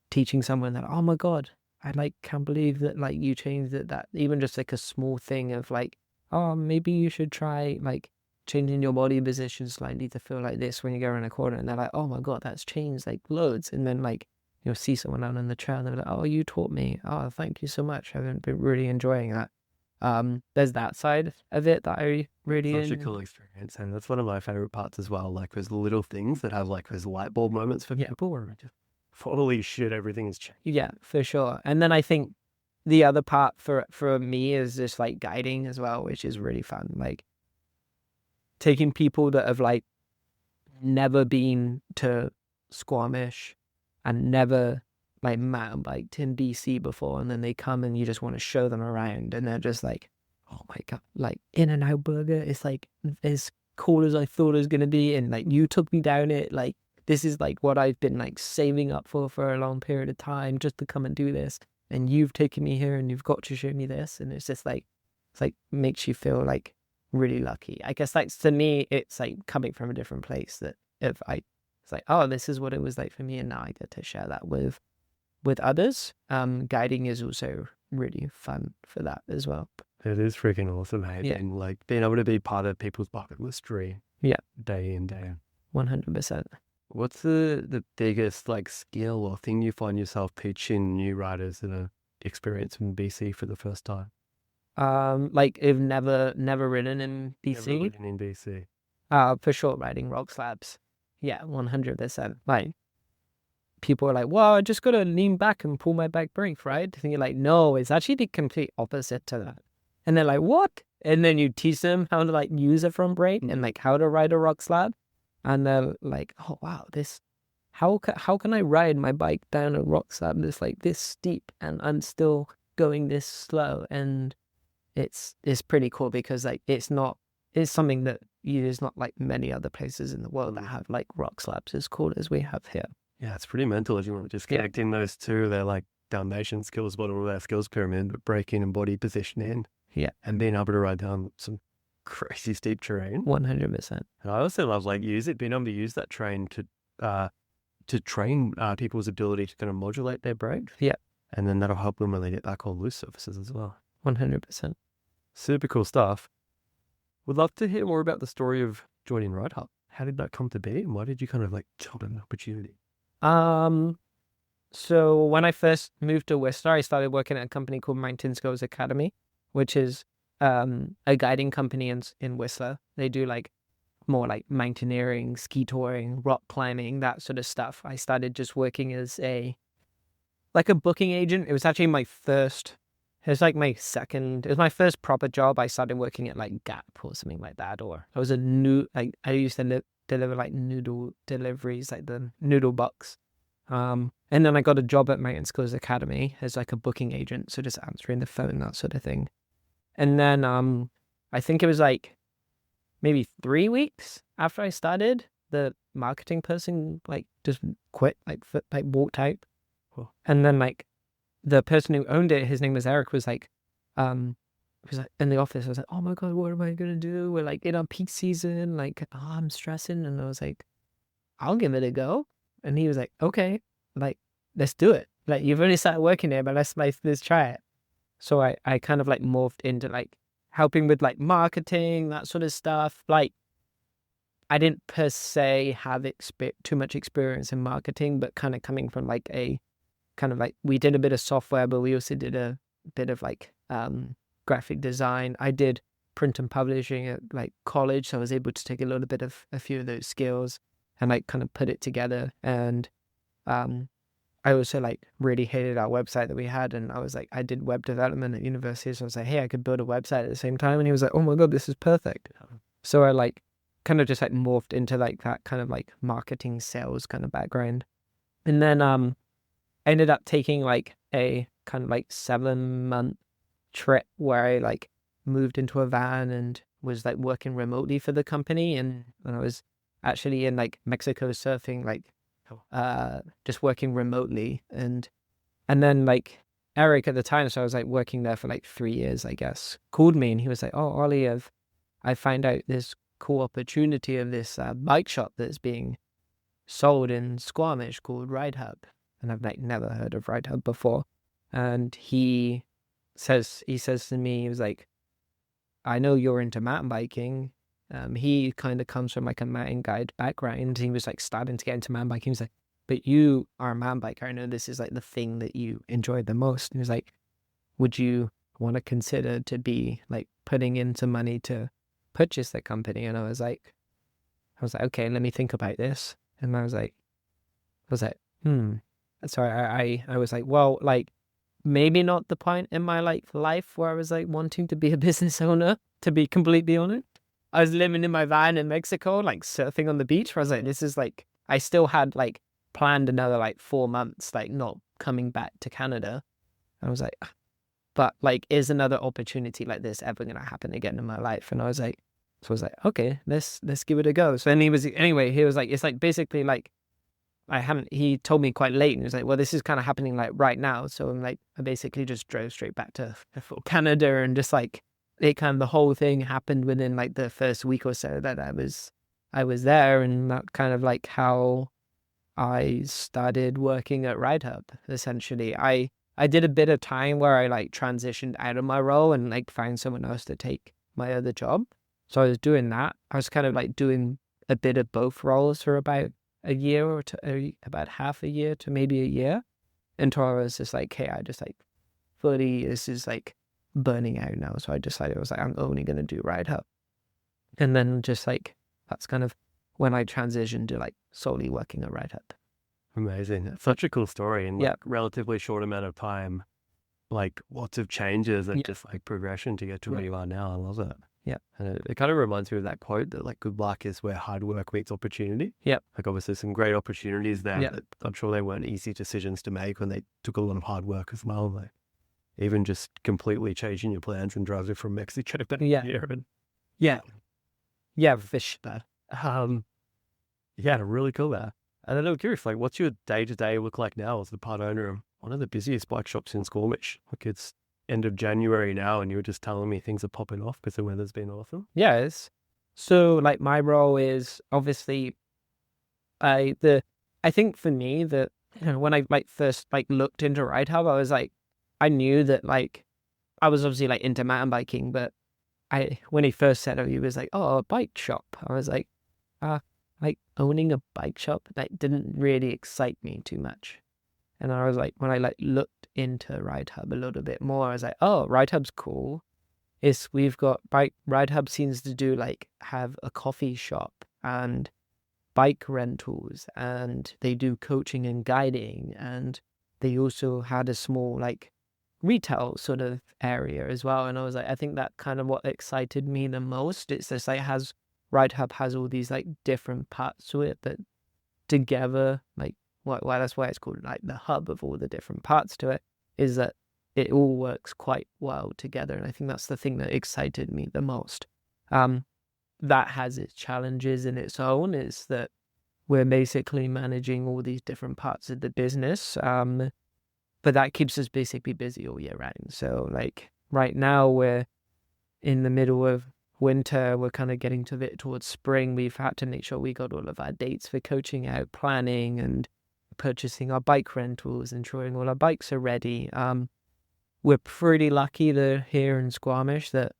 teaching someone that, oh my God, I like can't believe that like you changed it, that even just like a small thing of like, oh, maybe you should try like changing your body position slightly to feel like this when you go around a corner. And they're like, oh my God, that's changed like loads. And then like you'll see someone out on the trail and they're like, oh, you taught me. Oh, thank you so much. I've been really enjoying that. There's that side of it that I really such a cool experience, and that's one of my favorite parts as well. Like those little things that have like those light bulb moments for people, where it just holy shit, everything has changed. Yeah, for sure. And then I think the other part for me is just like guiding as well, which is really fun. Like taking people that have like never been to Squamish and never like mountain biked in BC before, and then they come and you just want to show them around, and they're just like, oh my god, like In-N-Out Burger is like as cool as I thought it was gonna be, and like you took me down it, like this is like what I've been like saving up for a long period of time just to come and do this, and you've taken me here and you've got to show me this, and it's just like it's like makes you feel like really lucky. I guess like to me it's like coming from a different place that if I it's like, oh, this is what it was like for me, and now I get to share that with others. Guiding is also really fun for that as well. It is freaking awesome, hey? Yeah. And like being able to be part of people's bucket list dream. Yeah. Day in, day out. 100%. What's the biggest like skill or thing you find yourself teaching new riders that are experiencing BC for the first time? Like I've never ridden in BC. Never ridden in BC. For short riding rock slabs. Yeah, 100%. Like people are like, well, I just gotta lean back and pull my back brake, right? And you're like, no, it's actually the complete opposite to that. And they're like, what? And then you teach them how to like use a front brake and like how to ride a rock slab. And they're like, oh wow, how can I ride my bike down a rock slab that's like this steep and I'm still going this slow? And it's pretty cool because like it's something that there's not like many other places in the world that have like rock slabs as cool as we have here. Yeah, it's pretty mental as you want to just connecting those two. They're like foundation skills, bottom of their skills pyramid, but braking and body positioning. Yeah. And being able to ride down some crazy steep terrain. 100%. And I also love like being able to use that train to train people's ability to kind of modulate their brakes. Yeah. And then that'll help them when they get back on loose surfaces as well. 100%. Super cool stuff. Would love to hear more about the story of joining RideHub. How did that come to be, and why did you kind of like jump at an opportunity? So when I first moved to Whistler, I started working at a company called Mountain Skills Academy, which is a guiding company in Whistler. They do like more like mountaineering, ski touring, rock climbing, that sort of stuff. I started just working as a booking agent. It was actually my first proper job. I started working at like Gap or something like that, or I used to deliver like noodle deliveries, like the noodle box. And then I got a job at Mountain Skills Academy as like a booking agent, so just answering the phone, that sort of thing. And then I think it was like maybe 3 weeks after I started, the marketing person like just quit, like walked out. Cool. And then like the person who owned it, his name was Eric, was like in the office. I was like, oh my god, what am I gonna do? We're like in our peak season, like I'm stressing. And I was like, I'll give it a go. And he was like, okay, like let's do it. Like you've only started working there, but let's try it. So I kind of like morphed into like helping with like marketing, that sort of stuff. Like I didn't per se have too much experience in marketing, but kind of coming from like we did a bit of software, but we also did a bit of like graphic design. I did print and publishing at like college, so I was able to take a few of those skills and like kind of put it together. And I also like really hated our website that we had, and I was like, I did web development at university, so I was like, hey, I could build a website at the same time. And he was like, oh my god, this is perfect. So I like kind of just like morphed into like that kind of like marketing sales kind of background. And then I ended up taking like a kind of like 7-month trip where I like moved into a van and was like working remotely for the company. And when I was actually in like Mexico surfing, like just working remotely. And then like Eric at the time, so I was like working there for like 3 years, I guess, called me and he was like, oh, Ollie, I found out this cool opportunity of this bike shop that's being sold in Squamish called RideHub. And I've like never heard of RideHub before. And he says to me, he was like, I know you're into mountain biking. He kind of comes from like a mountain guide background. He was like starting to get into mountain biking. He was like, but you are a mountain biker. I know this is like the thing that you enjoy the most. And he was like, would you want to consider to be like putting in some money to purchase the company? And I was like, okay, let me think about this. And I was like, I was like, well, like maybe not the point in my like life where I was like wanting to be a business owner, to be completely honest. I was living in my van in Mexico, like surfing on the beach, where I was like, this is like, I still had like planned another like 4 months, like not coming back to Canada. I was like, but like, is another opportunity like this ever going to happen again in my life? And I was like, okay, let's give it a go. So then he was like, it's like basically like, he told me quite late and he was like, well, this is kind of happening like right now. So I'm like, I basically just drove straight back to Canada and just like, it kind of, the whole thing happened within like the first week or so that I was there. And that kind of like how I started working at RideHub, essentially. I did a bit of time where I like transitioned out of my role and like found someone else to take my other job. So I was doing that. I was kind of like doing a bit of both roles for about a year or about half a year to maybe a year, until I was just like, hey, I just like fully, this is like burning out now. So I decided, I was like, I'm only going to do RideHub. And then just like, that's kind of when I transitioned to like solely working at RideHub. Amazing. It's such a cool story in like Yeah. relatively short amount of time. Like lots of changes and Yeah. just like progression to get to where you are now. I love it. Yeah. And it kind of reminds me of that quote that like good luck is where hard work meets opportunity. Yep. Like obviously some great opportunities there. Yeah. That I'm sure they weren't easy decisions to make when they took a lot of hard work as well. Like even just completely changing your plans and driving from Mexico back here. And Yeah, fish. yeah, really cool there. And then I'm curious, like what's your day-to-day look like now as the part owner of one of the busiest bike shops in Squamish? Like it's end of January now and you were just telling me things are popping off because the weather's been awesome. Yes. So like my role is obviously I think for me that, you know, when I like first like looked into RideHub, I was like, I knew that like I was obviously like into mountain biking, but when he first said it, he was like, oh, a bike shop. I was like, like owning a bike shop, that didn't really excite me too much. And I was like, when I like looked into RideHub a little bit more, I was like, oh, RideHub's cool. We've got RideHub seems to do like have a coffee shop and bike rentals, and they do coaching and guiding, and they also had a small like retail sort of area as well. And I was like, I think that kind of what excited me the most. It's just like RideHub has all these like different parts to it that together, like why that's why it's called like the hub of all the different parts to it, is that it all works quite well together. And I think that's the thing that excited me the most. That has its challenges in its own, is that we're basically managing all these different parts of the business. But that keeps us basically busy all year round. So like right now we're in the middle of winter, we're kind of getting to a bit towards spring. We've had to make sure we got all of our dates for coaching out, planning and purchasing our bike rentals, ensuring all our bikes are ready. We're pretty lucky that here in Squamish that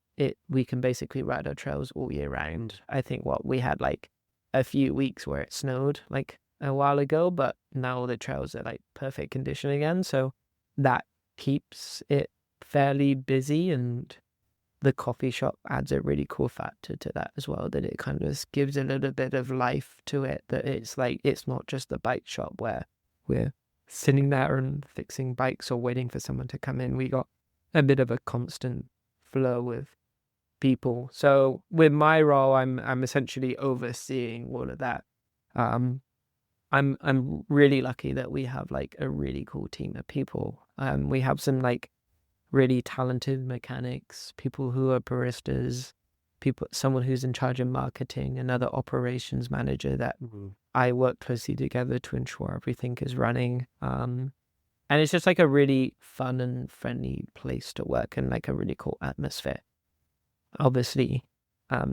we can basically ride our trails all year round. I think we had like a few weeks where it snowed like a while ago, but now the trails are like perfect condition again. So that keeps it fairly busy, and the coffee shop adds a really cool factor to that as well, that it kind of gives a little bit of life to it, that it's like, it's not just the bike shop where we're sitting there and fixing bikes or waiting for someone to come in. We got a bit of a constant flow with people. So with my role, I'm essentially overseeing all of that. I'm really lucky that we have like a really cool team of people. We have some like really talented mechanics, people who are baristas, someone who's in charge of marketing, another operations manager that I work closely together to ensure everything is running. And it's just like a really fun and friendly place to work, and like a really cool atmosphere. Obviously, a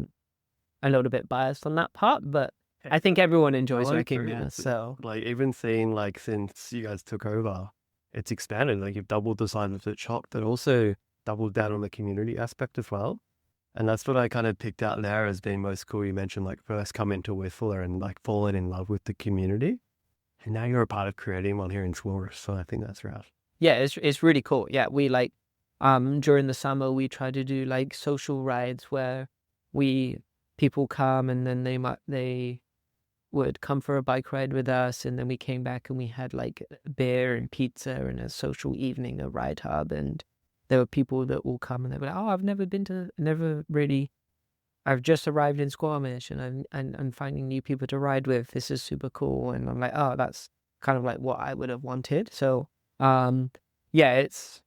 little bit biased on that part, but I think everyone enjoys working there. So like even seeing like since you guys took over, it's expanded. Like you've doubled the size of the shop, but also doubled down on the community aspect as well. And that's what I kind of picked out there as being most cool. You mentioned like first come into Whistler and like fallen in love with the community. And now you're a part of creating one here in Squamish. So I think that's right. Yeah, it's really cool. Yeah, we like during the summer we try to do like social rides where people come and then would come for a bike ride with us, and then we came back and we had like beer and pizza and a social evening at RideHub. And there were people that will come and they were like, oh, I've just arrived in Squamish and I'm finding new people to ride with. This is super cool. And I'm like, oh, that's kind of like what I would have wanted. So yeah, it's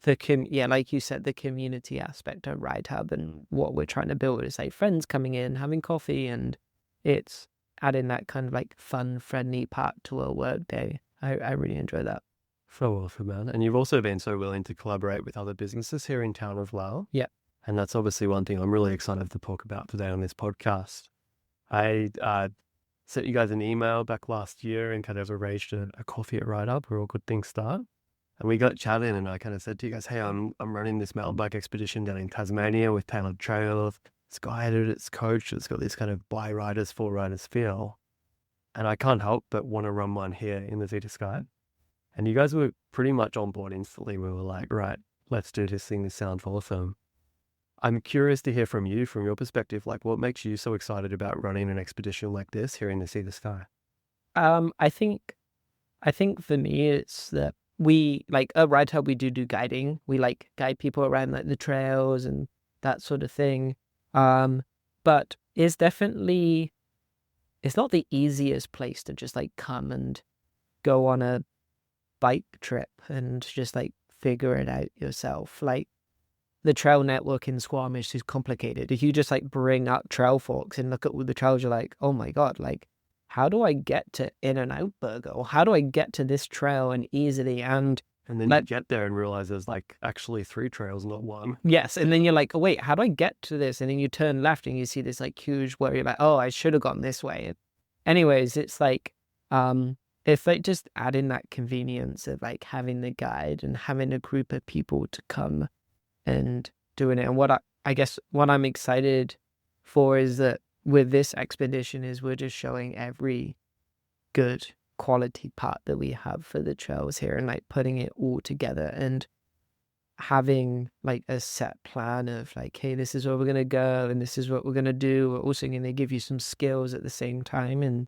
like you said, the community aspect of RideHub, and what we're trying to build is like friends coming in, having coffee, and it's adding that kind of like fun, friendly part to a work day. I really enjoy that. So awesome, man. And you've also been so willing to collaborate with other businesses here in town as well. Yeah. And that's obviously one thing I'm really excited to talk about today on this podcast. I sent you guys an email back last year and kind of arranged a coffee at RideHub where all good things start. And we got chatting, and I kind of said to you guys, hey, I'm running this mountain bike expedition down in Tasmania with Tailored Trails. It's guided, it's coached, it's got this kind of by riders, for riders feel. And I can't help but want to run one here in the Zeta Sky. And you guys were pretty much on board instantly. We were like, right, let's do this thing. This sounds awesome. I'm curious to hear from you, from your perspective, like what makes you so excited about running an expedition like this here in the Zeta Sky? I think for me, it's that we like at RideHub, we do guiding. We like guide people around like the trails and that sort of thing. But it's not the easiest place to just like come and go on a bike trip and just like figure it out yourself. Like the trail network in Squamish is complicated. If you just like bring up trail forks and look at all the trails, you're like, oh my God, like how do I get to In-N-Out Burger? Or how do I get to this trail and easily? And then you get there and realize there's like actually 3 trails, not 1. Yes. And then you're like, oh wait, how do I get to this? And then you turn left and you see this like huge where you're like, oh, I should have gone this way. Anyways, it's like, if like just adding that convenience of like having the guide and having a group of people to come and doing it. And what I guess what I'm excited for is that with this expedition is we're just showing every good quality part that we have for the trails here and like putting it all together and having like a set plan of like, hey, this is where we're going to go and this is what we're going to do. We're also going to give you some skills at the same time and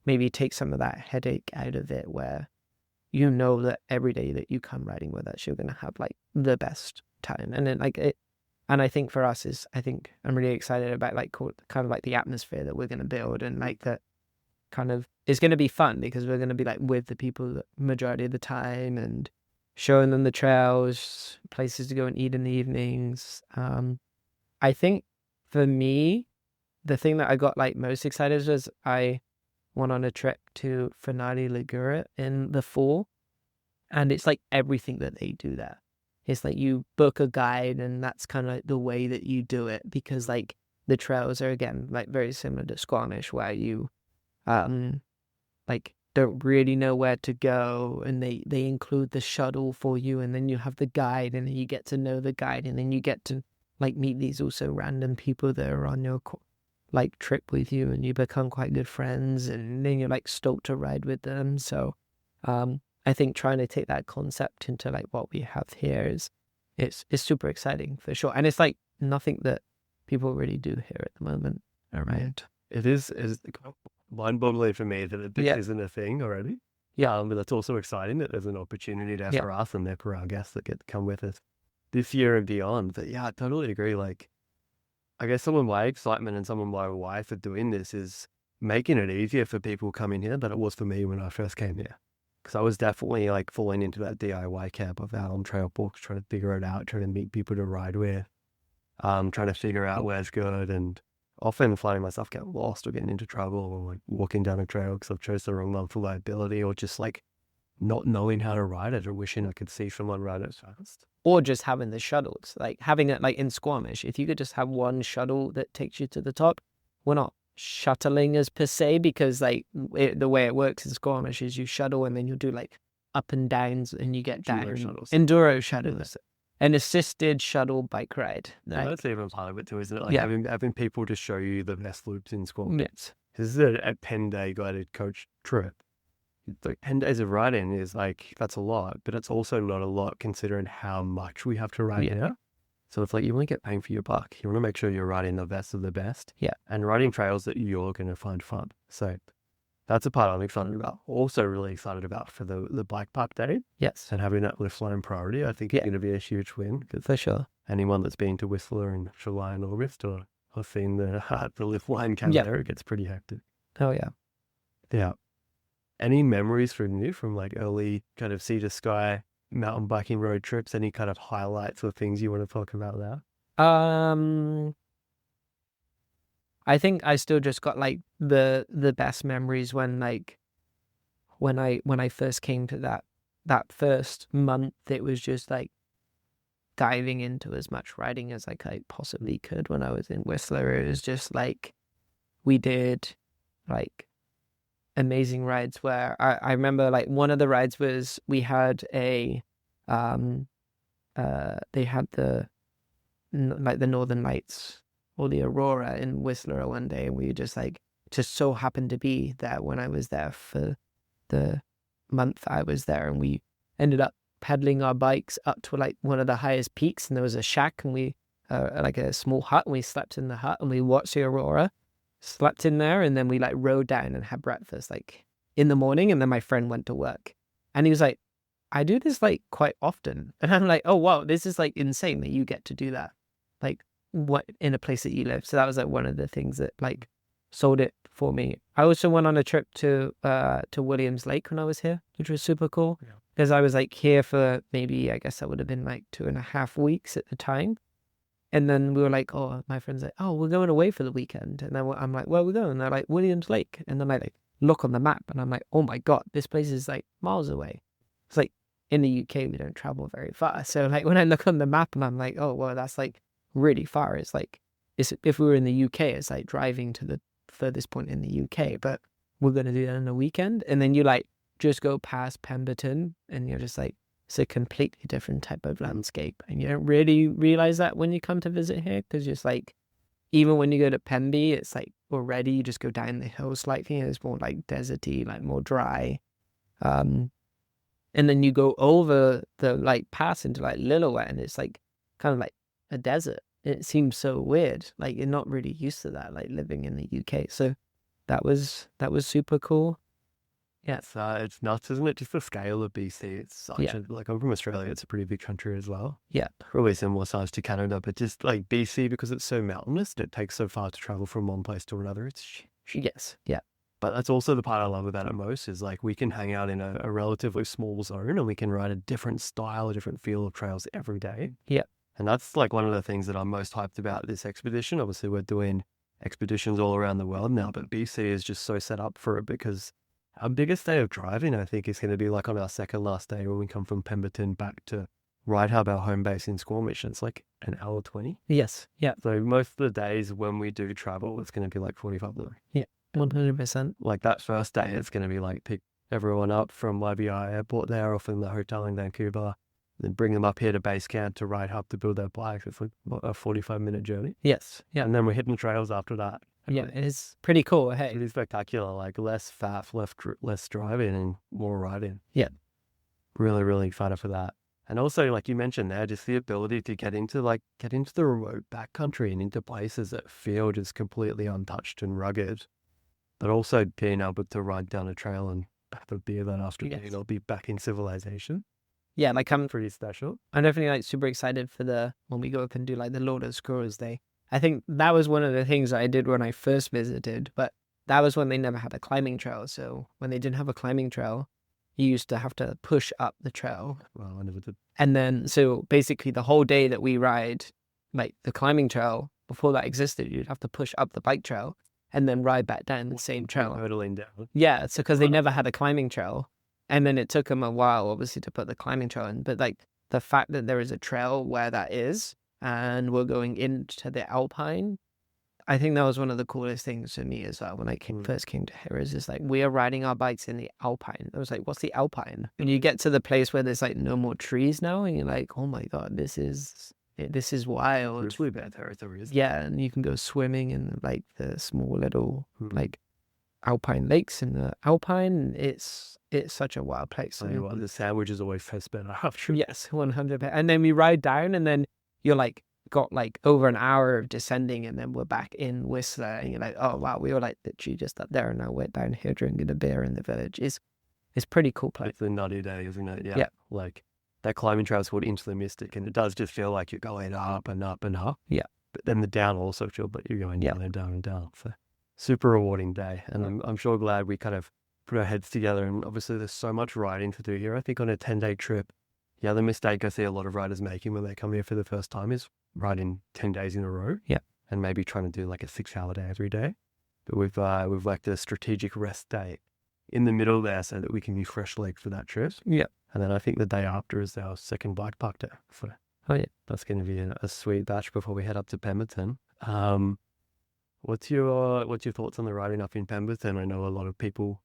maybe take some of that headache out of it where you know that every day that you come riding with us, you're going to have like the best time. And then like it, and I think for us is, I think I'm really excited about like kind of like the atmosphere that we're going to build and like that kind of is going to be fun because we're going to be like with the people the majority of the time and showing them the trails, places to go and eat in the evenings. I think for me, the thing that I got like most excited was I went on a trip to Finale Ligure in the fall, and it's like everything that they do there. It's like you book a guide and that's kind of like the way that you do it because like the trails are again like very similar to Squamish where you like don't really know where to go and they include the shuttle for you and then you have the guide and then you get to know the guide and then you get to like meet these also random people that are on your like trip with you and you become quite good friends and then you're like stoked to ride with them. So I think trying to take that concept into like what we have here is it's super exciting for sure. And it's like nothing that people really do here at the moment. All right. It is mind-boggling for me that this isn't a thing already. Yeah. But it's also exciting that there's an opportunity there for us and there for our guests that get to come with us this year and beyond. But yeah, I totally agree. Like, I guess some of my excitement and some of my why for doing this is making it easier for people coming here than it was for me when I first came here. Because I was definitely like falling into that DIY camp of out on trail books, trying to figure it out, trying to meet people to ride with, trying to figure out where's good, and often finding myself getting lost or getting into trouble or like walking down a trail because I've chose the wrong one for liability or just like not knowing how to ride it or wishing I could see someone ride it fast. Or just having the shuttles, like having it like in Squamish. If you could just have one shuttle that takes you to the top, we're not shuttling as per se because like the way it works in Squamish is you shuttle and then you do like up and downs and you get down. Enduro shuttles. An assisted shuttle bike ride. Like, that's even part of it too, isn't it? Like having people to show you the best loops in Squamish. Yes. This is a 10-day guided coach trip. Like 10 days of riding is like, that's a lot, but it's also not a lot considering how much we have to ride here. So it's like you want to get bang for your buck. You want to make sure you're riding the best of the best. Yeah. And riding trails that you're going to find fun. So that's a part I'm excited about. Also really excited about for the bike park day. Yes. And having that lift line priority, I think is going to be a huge win. For sure. Anyone that's been to Whistler in July and August or seen the lift line come there, it gets pretty hectic. Oh, yeah. Yeah. Any memories from you from like early kind of sea to sky mountain biking road trips? Any kind of highlights or things you want to talk about there? I think I still just got like the best memories when I first came to that first month. It was just like diving into as much riding as I possibly could when I was in Whistler. It was just like we did like amazing rides where I remember like one of the rides was we had they had the Northern Lights or the Aurora in Whistler one day, and we just so happened to be there when I was there for the month I was there, and we ended up pedaling our bikes up to like one of the highest peaks, and there was a shack, and we like a small hut, and we slept in the hut and we watched the Aurora, slept in there, and then we like rode down and had breakfast like in the morning, and then my friend went to work, and he was like, I do this like quite often, and I'm like, oh wow, this is like insane that you get to do that like what in a place that you live. So that was like one of the things that like sold it for me. I also went on a trip to Williams Lake when I was here, which was super cool because I was like here for maybe, I guess that would have been like 2.5 weeks at the time. And then we were like, oh, my friend's like, oh, we're going away for the weekend. And then I'm like, where are we going? And they're like, Williams Lake. And then I like look on the map and I'm like, oh my God, this place is like miles away. It's like in the UK, we don't travel very far. So like when I look on the map and I'm like, oh, well, that's like really far. It's like, if we were in the UK, it's like driving to the furthest point in the UK, but we're going to do that on the weekend. And then you like just go past Pemberton and you're just like, it's a completely different type of landscape. And you don't really realize that when you come to visit here, because just like, even when you go to Pemby, it's like already you just go down the hill slightly and it's more like deserty, like more dry. And then you go over the like pass into like Lillooet and it's like kind of like a desert. It seems so weird. Like you're not really used to that, like living in the UK. So that was super cool. Yeah. It's nuts, isn't it? Just the scale of BC. It's such a, like, I'm from Australia, it's a pretty big country as well. Yeah. Probably similar size to Canada, but just like BC, because it's so mountainous and it takes so far to travel from one place to another. It's yes. Yeah. But that's also the part I love about it most is like we can hang out in a relatively small zone and we can ride a different style, a different feel of trails every day. Yeah. And that's like one of the things that I'm most hyped about this expedition. Obviously, we're doing expeditions all around the world now, but BC is just so set up for it because our biggest day of driving, I think, is going to be like on our second last day when we come from Pemberton back to RideHub, our home base in Squamish. It's like an hour 20. Yes. Yeah. So most of the days when we do travel, it's going to be like 45 minutes. Yeah. 100%. Like that first day, it's going to be like pick everyone up from YBI airport there or from the hotel in Vancouver, then bring them up here to base camp to RideHub to build their bikes. It's like a 45-minute journey. Yes. Yeah. And then we're hitting trails after that. Yeah, it is pretty cool. Hey, it is spectacular. Like less faff, less driving and more riding. Yeah. Really, really excited for that. And also, like you mentioned there, just the ability to get into the remote backcountry and into places that feel just completely untouched and rugged, but also being able to ride down a trail and have a beer that afternoon or be back in civilization. Yeah, like I'm pretty special. I'm definitely like super excited for when we go up and do like the Lord of Squirrels Day. I think that was one of the things I did when I first visited, but that was when they never had a climbing trail. So when they didn't have a climbing trail, you used to have to push up the trail. Well, I never did. And then, so basically the whole day that we ride, like the climbing trail, before that existed, you'd have to push up the bike trail and then ride back down the same trail. Hurdling down. Yeah, so because they never had a climbing trail. And then it took them a while, obviously, to put the climbing trail in. But like the fact that there is a trail where that is, and we're going into the Alpine, I think that was one of the coolest things for me as well when I first came to here. Is just like we are riding our bikes in the Alpine. I was like, what's the Alpine? And you get to the place where there's like no more trees now, and you're like, oh my God, this is wild. It's really bad territory. Yeah, and you can go swimming in like the small little like Alpine lakes in the Alpine. It's such a wild place. So the sandwich is always tastes better after. Yes, 100%. And then we ride down, and then you're like got like over an hour of descending, and then we're back in Whistler, and you're like, oh wow, we were like literally just up there, and now we're down here drinking a beer in the village. It's pretty cool place. It's a nutty day, isn't it? Yeah. Yeah. Like that climbing trail is called Into the Mystic, and it does just feel like you're going up and up and up. Yeah. But then the down also feels like you're going Yeah. down and down and down. So super rewarding day. And I'm sure glad we kind of put our heads together. And obviously there's so much riding to do here. I think on a 10-day trip, the other mistake I see a lot of riders making when they come here for the first time is riding 10 days in a row. Yeah. And maybe trying to do like a 6-hour day every day. But we've like a strategic rest day in the middle there so that we can be fresh legs for that trip. Yeah. And then I think the day after is our second bike park day. So that's going to be a sweet batch before we head up to Pemberton. What's your thoughts on the riding up in Pemberton? I know a lot of people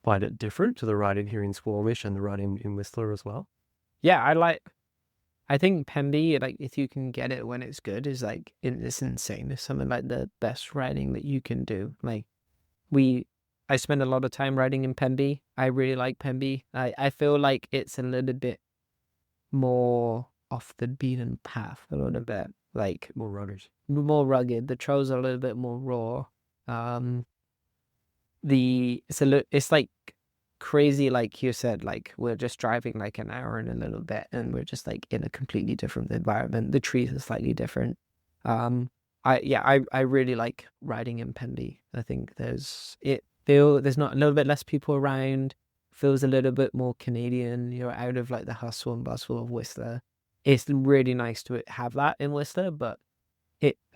find it different to the riding here in Squamish and the riding in Whistler as well. Yeah, I think Pemby, like if you can get it when it's good, is like it's insane. It's some of like the best riding that you can do. Like I spend a lot of time riding in Pemby. I really like Pemby. I feel like it's a little bit more off the beaten path, a little bit like More rugged. The trails are a little bit more raw. It's like crazy, like you said, like we're just driving like an hour and a little bit, and we're just like in a completely different environment. The trees are slightly different. I really like riding in Pemby. I think there's not a little bit less people around. Feels a little bit more Canadian. You're out of like the hustle and bustle of Whistler. It's really nice to have that in Whistler, but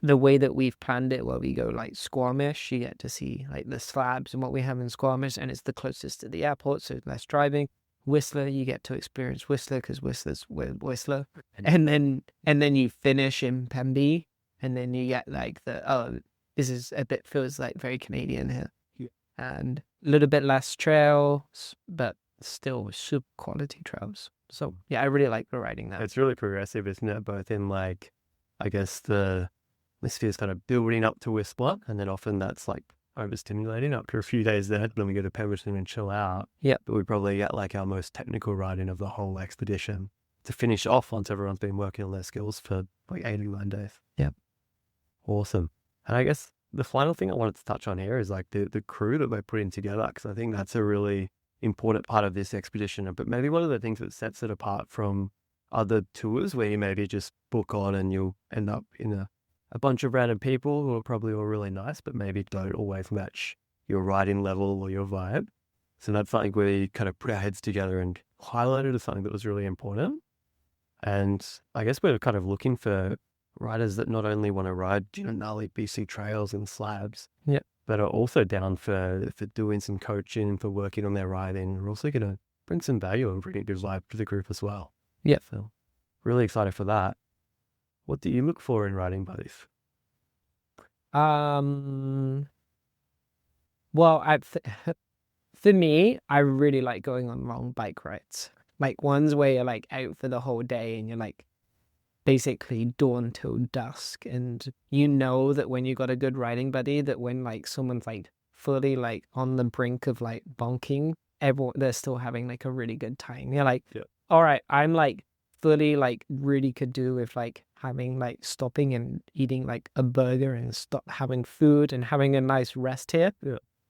the way that we've planned it, where we go like Squamish, you get to see like the slabs and what we have in Squamish, and it's the closest to the airport, so less driving. Whistler, you get to experience Whistler because Whistler's Whistler, and then you finish in Pemby, and then you get like this is a bit, feels like very Canadian here, and a little bit less trails, but still super quality trails. So yeah, I really like the riding there. It's really progressive, isn't it? Both in like, I guess the atmosphere is kind of building up to Whistler, and then often that's like overstimulating after a few days there. Then we go to Pemberton and chill out. Yeah. But we probably get like our most technical riding of the whole expedition to finish off once everyone's been working on their skills for like 89 days. Yeah. Awesome. And I guess the final thing I wanted to touch on here is like the crew that we're putting together, because I think that's a really important part of this expedition. But maybe one of the things that sets it apart from other tours where you maybe just book on and you'll end up in a bunch of random people who are probably all really nice, but maybe don't always match your riding level or your vibe. So that's something we kind of put our heads together and highlighted as something that was really important. And I guess we're kind of looking for riders that not only want to ride, gnarly BC trails and slabs, but are also down for doing some coaching, for working on their riding. We're also going to bring some value and bring a good vibe to the group as well. Yeah. So really excited for that. What do you look for in riding buddies? Well, for me, I really like going on long bike rides, like ones where you're like out for the whole day and you're like basically dawn till dusk, and you know that when you got a good riding buddy, that when like someone's like fully like on the brink of like bonking, they're still having like a really good time. You're like, all right, I'm like fully like really could do with like having like stopping and eating like a burger and stop having food and having a nice rest here.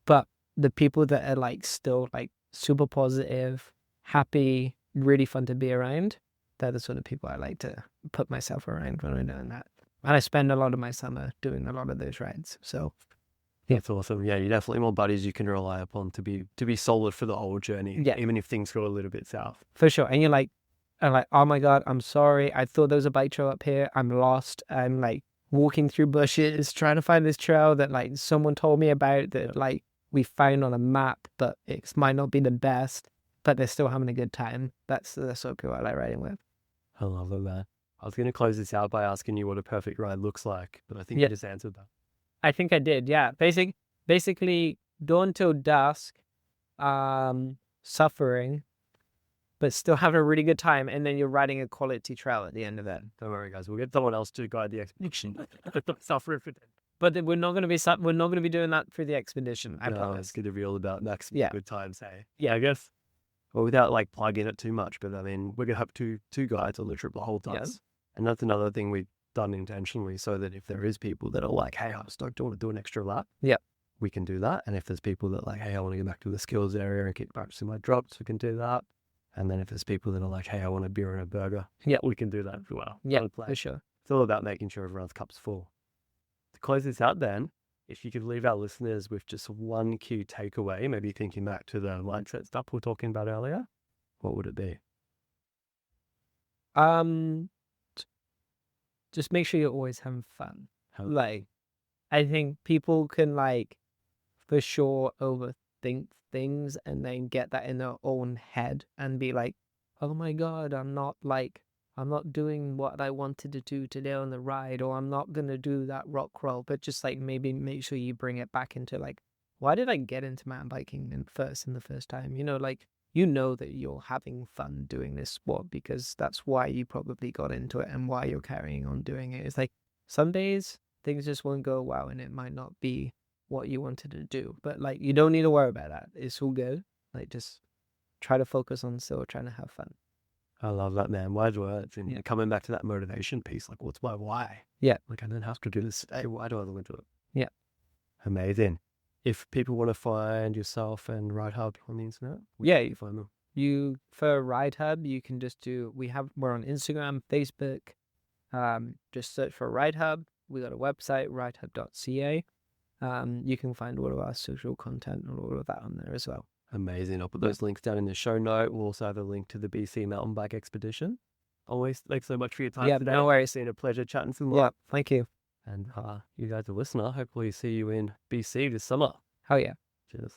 But the people that are like still like super positive, happy, really fun to be around, they're the sort of people I like to put myself around when I'm doing that. And I spend a lot of my summer doing a lot of those rides. So that's awesome. Yeah, you definitely more buddies you can rely upon to be solid for the whole journey. Yeah. Even if things go a little bit south. For sure. And you're like, oh my God, I'm sorry. I thought there was a bike trail up here. I'm lost. I'm like walking through bushes, trying to find this trail that like someone told me about that like we found on a map, but it might not be the best, but they're still having a good time. That's the sort of people I like riding with. I love that. I was going to close this out by asking you what a perfect ride looks like, but I think you just answered that. I think I did, yeah. Basically, dawn till dusk, suffering, but still having a really good time, and then you're riding a quality trail at the end of it. Don't worry, guys. We'll get someone else to guide the expedition. Suffering for them. But we're not going to be doing that for the expedition. I promise. It's going to be all about maximum good times. Hey, yeah, I guess. Well, without like plugging it too much, but I mean, we're going to have two guides on the trip the whole time. Yes. And that's another thing we done intentionally so that if there is people that are like, hey, I just don't want to do an extra lap. Yeah. We can do that. And if there's people that are like, hey, I want to get back to the skills area and keep practicing my drops, we can do that. And then if there's people that are like, hey, I want a beer and a burger, we can do that as well. Yeah, for sure. It's all about making sure everyone's cup's full. To close this out then, if you could leave our listeners with just one key takeaway, maybe thinking back to the mindset stuff we were talking about earlier, what would it be? Just make sure you're always having fun. Like, I think people can for sure overthink things and then get that in their own head and be like, oh my God, I'm not doing what I wanted to do today on the ride, or I'm not going to do that rock crawl. But just maybe make sure you bring it back into why did I get into mountain biking in the first time? You know that you're having fun doing this sport because that's why you probably got into it and why you're carrying on doing it. It's some days things just won't go well and it might not be what you wanted to do. But you don't need to worry about that. It's all good. Just try to focus on still trying to have fun. I love that, man. Wise words. And coming back to that motivation piece, what's my why? Yeah. I don't have to do this today. Why do I want to do it? Yeah. Amazing. If people want to find yourself and RideHub on the internet, where you find them. For RideHub, you can just we're on Instagram, Facebook. Just search for RideHub. We got a website, ridehub.ca. You can find all of our social content and all of that on there as well. Amazing. I'll put those links down in the show note. We'll also have a link to the BC mountain bike expedition. Always, thanks so much for your time today. No worries. It's been a pleasure chatting to you. Yeah, thank you. And you guys are listener. Hopefully see you in BC this summer. Oh yeah. Cheers.